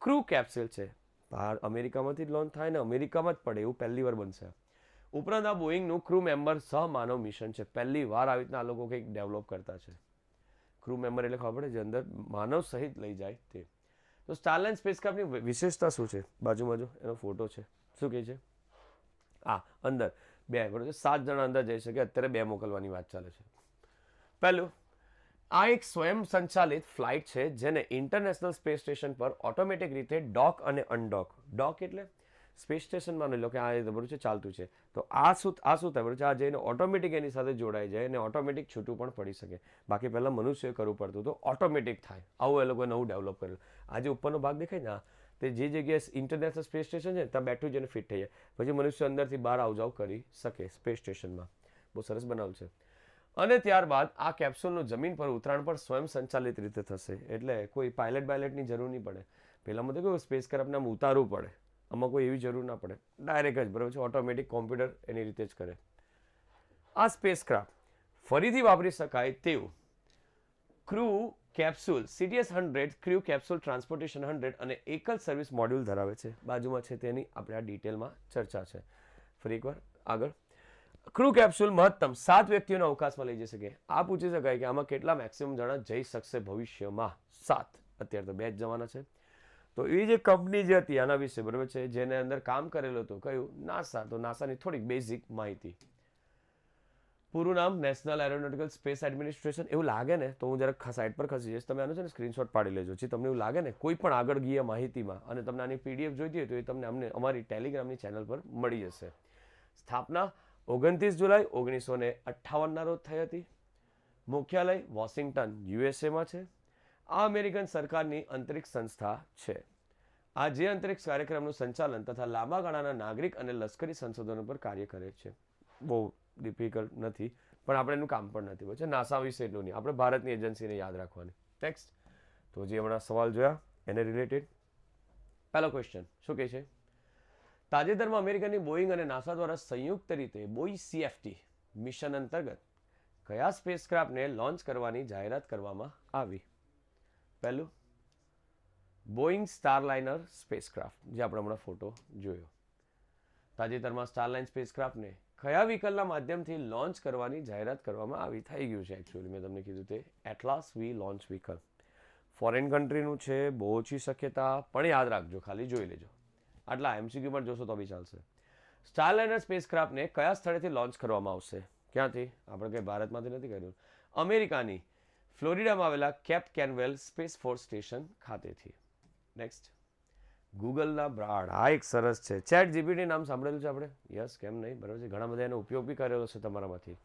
ક્રૂ કેપ્સ્યુલ છે. બહાર અમેરિકામાંથી જ લોન્ચ થાય ને અમેરિકામાં જ પડે એવું પહેલી વાર બનશે. ઉપરાંત આ બોઈંગનું ક્રૂ મેમ્બર સહમાનવ મિશન છે. પહેલી વાર આવી રીતના આ લોકો કંઈક ડેવલપ કરતા છે. ક્રૂ મેમ્બર એટલે ખબર પડે જે અંદર માનવ સહિત લઈ જાય તે. તો સ્ટારલાઇન સ્પેસક્રાફ્ટની વિશેષતા શું છે? બાજુમાં જો એનો ફોટો છે. શું કહે છે? અંદર 2, બરાબર છે. 7 જણા અંદર જઈ શકે. અત્યારે 2 મોકલવાની વાત ચાલે છે. પહેલું, આ એક સ્વયં સંચાલિત ફ્લાઇટ છે જેને ઇન્ટરનેશનલ સ્પેસ સ્ટેશન પર ઓટોમેટિક રીતે ડોક અને અનડોક. ડોક એટલે સ્પેસ સ્ટેશન માની લો કે આ બરાબર છે ચાલતું છે, તો આ શું થાય, બરાબર છે, આ જઈને ઓટોમેટિક એની સાથે જોડાઈ જાય અને ઓટોમેટિક છૂટું પણ પડી શકે. બાકી પહેલાં મનુષ્ય કરવું પડતું, તો ઓટોમેટિક થાય. આવું એ લોકોએ નવું ડેવલપ કરેલું. આ જે ઉપરનો ભાગ દેખાય ને, તે જે જગ્યાએ ઇન્ટરનેશનલ સ્પેસ સ્ટેશન છે ત્યાં બેઠું જઈને ફિટ થઈ જાય, પછી મનુષ્ય અંદરથી બહાર આવજાવ કરી શકે સ્પેસ સ્ટેશનમાં. બહુ સરસ બનાવ્યું છે. અને ત્યારબાદ આ કેપ્સ્યુલનું જમીન પર ઉતરાણ પણ સ્વયં સંચાલિત રીતે થશે, એટલે કોઈ પાયલટની જરૂર નહીં પડે. પહેલાંમાં તો કેવું સ્પેસ ક્રાફ્ટને આમ ઉતારવું પડે, આમાં કોઈ એવી જરૂર ના પડે, ડાયરેક્ટ જ, બરાબર છે, ઓટોમેટિક કોમ્પ્યુટર એની રીતે જ કરે. આ સ્પેસક્રાફ્ટ ફરીથી વાપરી શકાય તેવું crew capsule CTS-100 crew capsule transportation 100 અને એકલ સર્વિસ મોડ્યુલ ધરાવે છે. બાજુમાં છે તેની આપણે આ ડિટેલમાં ચર્ચા છે. ફરી એકવાર આગળ. ક્રૂ કેપ્સ્યુલ મહત્તમ 7 વ્યક્તિઓને અવકાશમાં લઈ જઈ શકે. આ પૂછી શકાય કે આમાં કેટલા મેક્સિમમ જણા જઈ શકશે ભવિષ્યમાં? 7. અત્યારે તો 2 જ જવાના છે. તો એ જે કંપની જે હતી આના વિશે, બરાબર છે, જેને અંદર કામ કરેલું હતું, કયું? નાસા. તો નાસાની થોડીક બેઝિક માહિતી. પૂરું નામ નેશનલ એરોનોટિકલ સ્પેસ એડમિનિસ્ટ્રેશન. એવું લાગે ને તો હું જરાક સાઇડ પર ખસી જઈશ, તમે આનો છે ને સ્ક્રીનશોટ પાડી લેજો. જે તમને એવું લાગે ને કોઈ પણ આગળ ગયા માહિતીમાં અને તમને આની PDF જોઈતી હોય તો એ તમને અમારી ટેલિગ્રામની ચેનલ પર મળી જશે. સ્થાપના 29 જુલાઈ 1958ના રોજ થઈ હતી. મુખ્યાલય વોશિંગ્ટન USA છે. આ અમેરિકન સરકારની અંતરિક્ષ સંસ્થા છે. આ જે અંતરિક્ષ કાર્યક્રમનું સંચાલન તથા લાંબા ગાળાના નાગરિક અને લશ્કરી સંશોધનો પર કાર્ય કરે છે. બહુ ડિફિકલ્ટ નથી, પણ આપણે એનું કામ પણ નથી. બરાબર, નાસા વિશે એટલું નહીં, આપણે ભારતની એજન્સીને યાદ રાખવાની. નેક્સ્ટ. તો જે હમણાં સવાલ જોયા એને રિલેટેડ પહેલો ક્વેશ્ચન શું કહે છે? તાજેતરમાં અમેરિકાની બોઈંગ અને નાસા દ્વારા સંયુક્ત રીતે બોઈ CFT મિશન અંતર્ગત કયા સ્પેસક્રાફ્ટને લોન્ચ કરવાની જાહેરાત કરવામાં આવી? પહેલું, બોઈંગ સ્ટારલાઇનર સ્પેસક્રાફ્ટ, જે આપણે હમણાં ફોટો જોયો. તાજેતરમાં સ્ટારલાઇન સ્પેસક્રાફ્ટને કયા વ્હીકલના માધ્યમથી લોન્ચ કરવાની જાહેરાત કરવામાં આવી? થઈ ગયું છે એકચ્યુઅલી, મેં તમને કીધું તે એટલાસ વી લોન્ચ વ્હીકલ. ફોરેન કન્ટ્રીનું છે, બહુ ઓછી શક્યતા, પણ યાદ રાખજો, ખાલી જોઈ લેજો. આટલા MCQ પણ જોશો તો બી ચાલશે. સ્ટારલાઇનર સ્પેસક્રાફ્ટને કયા સ્થળેથી લોન્ચ કરવામાં આવશે? ક્યાંથી? આપણે કંઈ ભારતમાંથી નથી કર્યું. અમેરિકાની ફ્લોરિડામાં આવેલા કેપ કેનવેલ સ્પેસ ફોર્સ સ્ટેશન ખાતેથી. નેક્સ્ટ. ગૂગલના બ્રાડ. આ એક સરસ છે. ChatGPT નામ સાંભળેલું છે આપણે? યસ, કેમ નહીં, બરાબર છે. ઘણા બધા એનો ઉપયોગ બી કરેલો છે તમારામાંથી.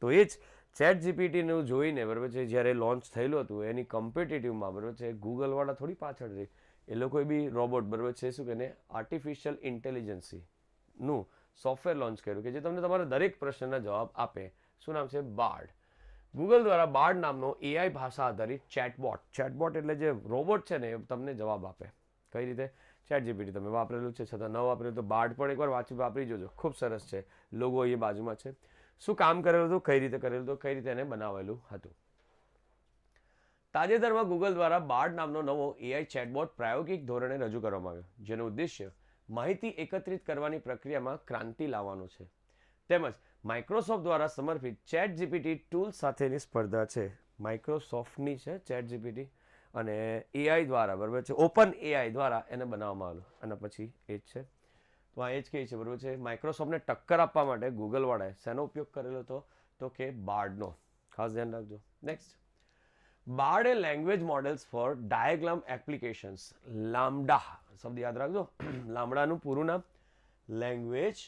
તો એ જ ChatGPTનું જોઈને, બરાબર છે, જ્યારે લોન્ચ થયેલું હતું એની કમ્પિટિટિવમાં, બરાબર છે, ગૂગલવાળા થોડી પાછળ રહી. એ લોકોએ બી રોબોટ, બરાબર છે, શું કહે, આર્ટિફિશિયલ ઇન્ટેલિજન્સીનું સોફ્ટવેર લોન્ચ કર્યું કે જે તમને તમારા દરેક પ્રશ્નના જવાબ આપે. શું નામ છે? બાર્ડ. ગૂગલ દ્વારા બાર્ડ નામનો AI ભાષા આધારિત ચેટબોટ. ચેટબોટ એટલે જે રોબોટ છે ને એ તમને જવાબ આપે. કઈ રીતે? ChatGPT તમે વાપરેલું છે, છતાં ન વાપરેલું તો બાર્ડ પણ એકવાર વાપરી જોજો. ખૂબ સરસ છે. લોગો એ બાજુમાં છે. શું કામ કરેલું હતું, કઈ રીતે કરેલું હતું, કઈ રીતે એને બનાવેલું હતું. તાજેતરમાં ગૂગલ દ્વારા બાર્ડ નામનો નવો એઆઈ ચેટબોટ પ્રાયોગિક ધોરણે રજૂ કરવામાં આવ્યો, જેનો ઉદ્દેશ્ય માહિતી એકત્રિત કરવાની પ્રક્રિયામાં ક્રાંતિ લાવવાનો છે. તેમજ માઇક્રોસોફ્ટ દ્વારા સમર્પિત ચેટ જીપીટી ટૂલ સાથેની સ્પર્ધા છે. માઇક્રોસોફ્ટની છે ચેટ જીપીટી અને એઆઈ દ્વારા, બરાબર છે, ઓપન એઆઈ દ્વારા એને બનાવવામાં આવેલું. અને પછી એ જ છે, તો આ એ જ કહે છે, બરાબર છે, માઇક્રોસોફ્ટને ટક્કર આપવા માટે ગૂગલવાળાએ શેનો ઉપયોગ કરેલો હતો? તો કે બાર્ડનો. ખાસ ધ્યાન રાખજો. નેક્સ્ટ, બાર્ડ એ language models for diagram applications, LaMDA શબ્દ યાદ રાખજો. લામ્બડાનું પૂરું નામ language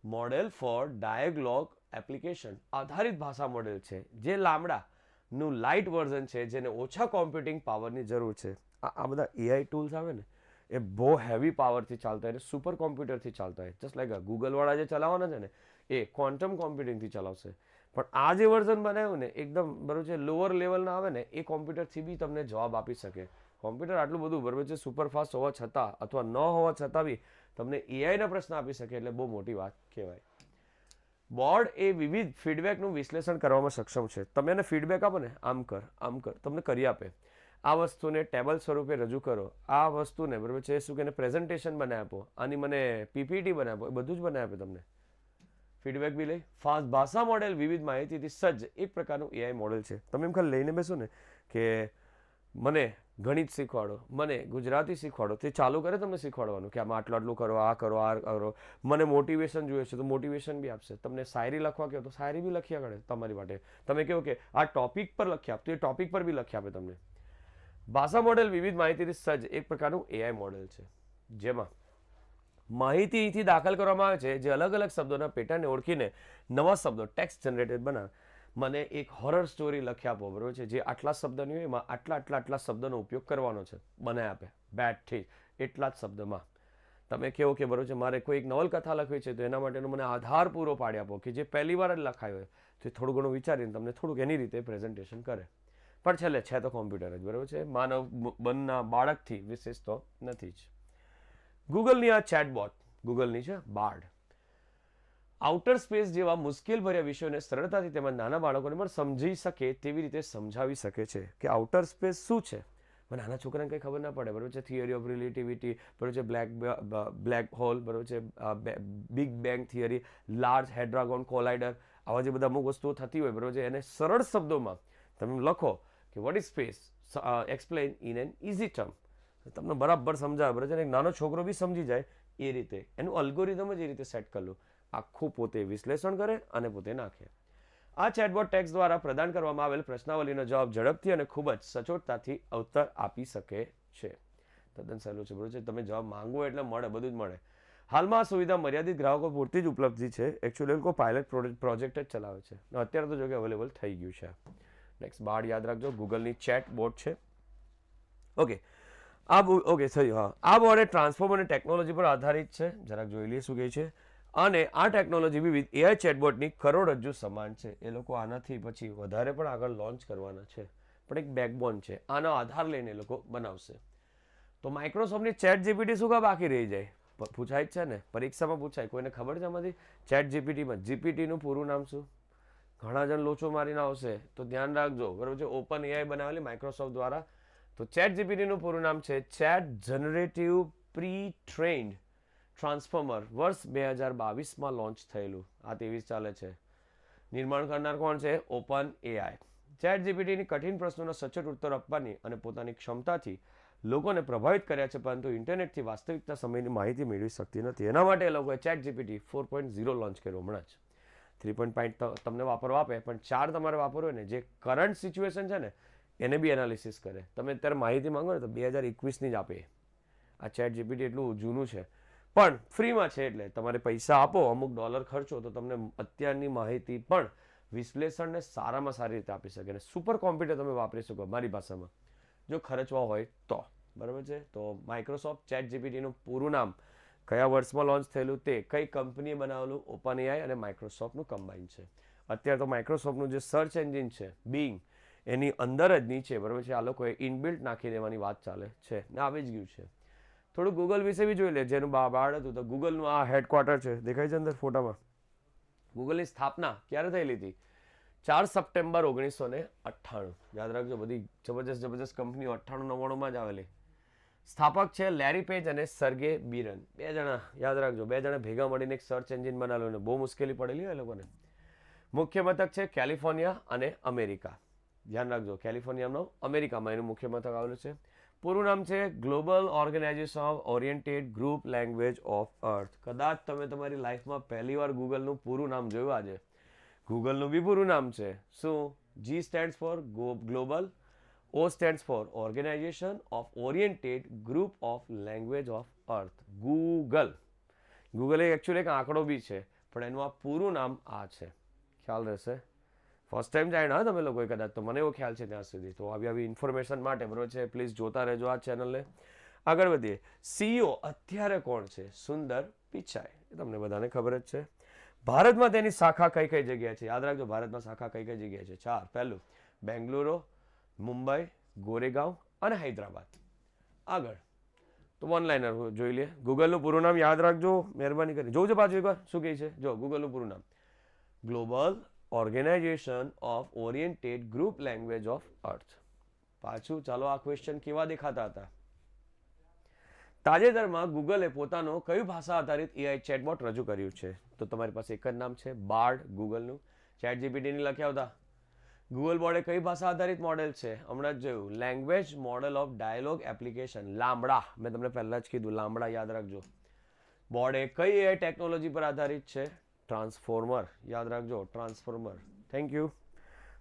model for dialogue application, આધારિત ભાષા મોડેલ છે જે લામ્બડાનું લાઇટ વર્ઝન છે, જેને ઓછા કોમ્પ્યુટિંગ પાવરની જરૂર છે. આ બધા એઆઈ ટૂલ્સ આવે ને એ બહુ હેવી પાવરથી ચાલતા હોય, સુપર કોમ્પ્યુટરથી ચાલતા હોય. જસ્ટ લાઈક ગૂગલવાળા જે ચલાવવાના છે ને એ ક્વોન્ટમ કોમ્પ્યુટિંગથી ચલાવશે. પણ આ જે વર્ઝન બનાવ્યું ને એકદમ, બરાબર છે, લોઅર લેવલના આવે ને એ કોમ્પ્યુટરથી બી તમને જવાબ આપી શકે. કોમ્પ્યુટર આટલું બધું, બરાબર છે, સુપરફાસ્ટ હોવા છતાં અથવા ન હોવા છતાં બી તમને એઆઈના પ્રશ્ન આપી શકે, એટલે બહુ મોટી વાત કહેવાય. બોર્ડ એ વિવિધ ફીડબેકનું વિશ્લેષણ કરવામાં સક્ષમ છે. તમે એને ફીડબેક આપો ને, આમ કર, તમને કરી આપે. આ વસ્તુને ટેબલ સ્વરૂપે રજૂ કરો, આ વસ્તુને, બરાબર છે, શું કે પ્રેઝન્ટેશન બનાવી આપો, આની મને પીપીટી બનાવી આપો, એ બધું જ બનાવી આપે તમને. ફીડબેક બી લઈ. ફાસ્ટ ભાષા મોડેલ વિવિધ માહિતીથી સજ્જ એક પ્રકારનું એઆઈ મોડેલ છે. તમે એમ ખાલી લઈને બેસો ને કે મને ગણિત શીખવાડો, મને ગુજરાતી શીખવાડો, તે ચાલુ કરે તમને શીખવાડવાનું કે આમાં આટલું કરો, આ કરો, આ કરો. મને મોટિવેશન જોઈએ છે તો મોટિવેશન બી આપશે. તમને શાયરી લખવા કહો તો શાયરી બી લખ્યા કરે તમારી માટે. તમે કહો કે આ ટોપિક પર લખી આપ તો એ ટોપિક પર બી લખી આપે તમને. ભાષા મોડેલ વિવિધ માહિતીથી સજ્જ એક પ્રકારનું એઆઈ મોડેલ છે, જેમાં માહિતી અહીંથી દાખલ કરવામાં આવે છે, જે અલગ અલગ શબ્દોના પેટર્નને ઓળખીને નવા શબ્દો ટેક્સ્ટ જનરેટેડ બનાવે. મને એક હોરર સ્ટોરી લખી આપો, બરોબર છે, જે આટલા શબ્દની હોય એમાં આટલા શબ્દનો ઉપયોગ કરવાનો છે, બનાવી આપે. બેટથી એટલા જ શબ્દમાં. તમે કહો કે બરોબર છે, મારે કોઈ એક નવલકથા લખવી છે તો એના માટેનો મને આધાર પૂરો પાડી આપો કે જે પહેલી વાર જ લખાયો હોય, તો થોડું ઘણું વિચારીને તમને થોડુંક એની રીતે પ્રેઝન્ટેશન કરે. પણ છેલ્લે છે તો કોમ્પ્યુટર જ, બરોબર છે, માનવ મનના બાળકથી વિશેષ તો નથી જ. ગૂગલની આ ચેટબોટ, ગૂગલની છે બાર્ડ, આઉટર સ્પેસ જેવા મુશ્કેલભર્યા વિષયોને સરળતાથી તેમજ નાના બાળકોને પણ સમજી શકે તેવી રીતે સમજાવી શકે છે. કે આઉટર સ્પેસ શું છે, નાના છોકરાને કંઈ ખબર ના પડે, બરોબર છે, થિયરી ઓફ રિલેટિવિટી, બરોબર છે, બ્લેક હોલ, બરોબર છે, big bang theory, large hadron collider, આવા જે બધા અમુક વસ્તુઓ થતી હોય, બરોબર છે, એને સરળ શબ્દોમાં તમે લખો કે what is space, explain in an easy term, તમને બરાબર સમજાવે, બરોબર છે, એક નાનો છોકરો બી સમજી જાય એ રીતે. એનું અલ્ગોરિધમ જ એ રીતે સેટ કરેલું, આખું પોતે વિશ્લેષણ કરે અને પોતે નાખે. આ ચેટબોટ ટેક્સ્ટ દ્વારા પ્રદાન કરવામાં આવેલ પ્રશ્નાવલીનો જવાબ ઝડપથી અને ખૂબ જ સચોટતાથી ઉત્તર આપી શકે છે. તદ્દન સહેલું છે, બરોબર છે, તમે જવાબ માંગો એટલે મળે, બધું જ મળે. હાલમાં આ સુવિધા મર્યાદિત ગ્રાહકો પૂરતી જ ઉપલબ્ધ છે. એકચ્યુઅલી લોકો પાયલટ પ્રોજેક્ટ જ ચલાવે છે, અત્યારે તો જો કે અવેલેબલ થઈ ગયું છે. નેક્સ્ટ બાર્ડ યાદ રાખજો, ગૂગલની ચેટબોટ છે. ઓકે, ઓકે થયું. હા, આ બોર્ડ ટ્રાન્સફોર્મ અને ટેકનોલોજી પર આધારિત છે. જરાક જોઈ લઈએ શું કહે છે. અને આ ટેકનોલોજી વિવિધ એઆઈ ચેટબોટની કરોડરજ્જુ સમાન છે. એ લોકો આનાથી પછી વધારે પણ આગળ લોન્ચ કરવાના છે, પણ એક બેકબોન છે, આનો આધાર લઈને એ લોકો બનાવશે. તો માઇક્રોસોફ્ટની ચેટ જીપીટી શું કા બાકી રહી જાય? પૂછાય જ છે ને, પરીક્ષામાં પૂછાય. કોઈને ખબર છે આમાંથી? ચેટ જીપીટીમાં જીપીટીનું પૂરું નામ શું? ઘણા જણ લોચો મારીને આવશે, તો ધ્યાન રાખજો, બરોબર છે. ઓપન એઆઈ બનાવેલી માઇક્રોસોફ્ટ દ્વારા. તો ચેટ જીપીટીનું પૂરું નામ છે chat generative pre trend transformer. વર્ષ 2022માં લોન્ચ થયેલું. આ 23 ચાલે છે. નિર્માણ કરનાર કોણ છે? Open AI. ચેટ જીપીટીની કઠિન પ્રશ્નોના સચોટ ઉત્તર આપવાની અને પોતાની ક્ષમતાથી લોકોને પ્રભાવિત કર્યા છે, પરંતુ ઇન્ટરનેટથી વાસ્તવિકતા સમયની માહિતી મેળવી શકતી નથી. એના માટે એ લોકોએ ચેટ જીપીટી 4.0 લોન્ચ કર્યો હમણાં જ. 3.5 તમને વાપરવા આપે, પણ 4 તમારે વાપરવું હોય ને, જે કરંટ સિચ્યુએશન છે ને એને બી એનાલિસિસ કરે. તમે અત્યારે માહિતી માંગો ને તો 2021ની જ આપે. આ ચેટ જીપીટી એટલું જૂનું છે, પણ ફ્રીમાં છે, એટલે તમારે પૈસા આપો, અમુક ડોલર ખર્ચો, તો તમને અત્યારની માહિતી પણ વિશ્લેષણને સારામાં સારી રીતે આપી શકે. અને સુપર કોમ્પ્યુટર તમે વાપરી શકો મારી ભાષામાં, જો ખર્ચવા હોય તો, બરાબર છે. તો માઇક્રોસોફ્ટ ચેટ જીપીટીનું પૂરું નામ, કયા વર્ષમાં લોન્ચ થયેલું તે, કઈ કંપનીએ બનાવેલું, ઓપન એઆઈ અને માઇક્રોસોફ્ટનું કમ્બાઈન છે. અત્યારે તો માઇક્રોસોફ્ટનું જે સર્ચ એન્જિન છે બિંગ, એની અંદર જ નીચે, બરાબર છે, આ લોકોએ ઇનબિલ્ટ નાખી દેવાની વાત ચાલે છે ને આવી જ ગયું છે. થોડું ગૂગલ વિશે બી જોઈ લે, જેનું બાળ હતું. તો ગૂગલનું આ હેડક્વાર્ટર છે, દેખાય છે અંદર ફોટામાં. ગૂગલની સ્થાપના ક્યારે થયેલી હતી? 4 સપ્ટેમ્બર 1998. યાદ રાખજો, બધી જબરજસ્ત કંપનીઓ 98-99 જ આવેલી. સ્થાપક છે લેરી પેજ અને સર્ગે બિરન. 2 જણા યાદ રાખજો, 2 જણા ભેગા મળીને એક સર્ચ એન્જિન બનાવેલું. બહુ મુશ્કેલી પડેલી હોય એ લોકોને. મુખ્ય મથક છે કેલિફોર્નિયા અને અમેરિકા. ધ્યાન રાખજો, કેલિફોર્નિયાનો અમેરિકામાં એનું મુખ્ય મથક આવેલું છે. પૂરું નામ છે global organization of oriented group language of earth. કદાચ તમે તમારી લાઈફમાં પહેલી વાર ગૂગલનું પૂરું નામ જોયું આજે. ગૂગલનું બી પૂરું નામ છે શું? G stands for global, O stands for organization of oriented group of language of earth. Google A actually એક આંકડો બી છે, પણ એનું આ પૂરું નામ આ છે. ખ્યાલ રહેશે. ફર્સ્ટ ટાઈમ જાણ્યા તમે લોકોએ કદાચ, તો મને એવો ખ્યાલ છે ત્યાં સુધી. તો આવી ઇન્ફોર્મેશન માટે બરોબર છે, પ્લીઝ જોતા રહેજો આ ચેનલને. આગળ વધીએ. CEO અત્યારે કોણ છે? સુંદર પિચાઈ. એ તમને બધાને ખબર જ છે. ભારતમાં તેની શાખા કઈ કઈ જગ્યાએ છે? યાદ રાખજો, ભારતમાં શાખા કઈ કઈ જગ્યાએ છે? 4. પહેલું બેંગલુરુ, મુંબઈ, ગોરેગાંવ અને હૈદરાબાદ. આગળ તો વન લાઇનર જોઈ લે. ગૂગલનું પૂરું નામ યાદ રાખજો, મહેરબાની કરી જોજો પાછું એકવાર શું કહે છે. જો ગૂગલનું પૂરું નામ global organization of oriented group language of earth. પાછું ચાલો, આ ક્વેશ્ચન કેવા દેખાતા હતા? તાજેતરમાં ગૂગલે પોતાનો કઈ ભાષા આધારિત AI ચેટબોટ રજૂ કર્યું છે? તો તમારી પાસે એક જ નામ છે, બાર્ડ. ગૂગલનું ચેટ જીપીટીની લખ્યા હતા. ગૂગલ બોર્ડે કઈ ભાષા આધારિત મોડેલ છે? હમણાં જ જોયું, language model of dialogue application, LaMDA. મેં તમને પહેલા જ કીધું, લામડા યાદ રાખજો. બોર્ડે કઈ AI ટેકનોલોજી પર આધારિત છે? ટ્રાન્સફોર્મર. યાદ રાખજો, ટ્રાન્સફોર્મર. Thank you.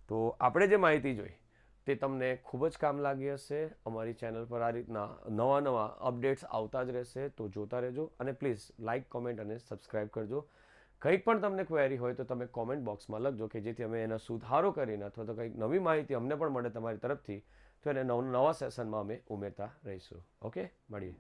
તો આપણે જે માહિતી જોઈ તે તમને ખૂબ જ કામ લાગી હશે. અમારી ચેનલ પર આ રીતના નવા અપડેટ્સ આવતા જ રહેશે, તો જોતા રહેજો. અને પ્લીઝ લાઇક, કોમેન્ટ અને સબસ્ક્રાઇબ કરજો. કંઈક પણ તમને ક્વેરી હોય તો તમે કોમેન્ટ બોક્સમાં લખજો, કે જેથી અમે એનો સુધારો કરીને અથવા તો કંઈક નવી માહિતી અમને પણ મળે તમારી તરફથી, તો એને નવા સેશનમાં અમે ઉમેરતા રહીશું. ઓકે, મળીએ.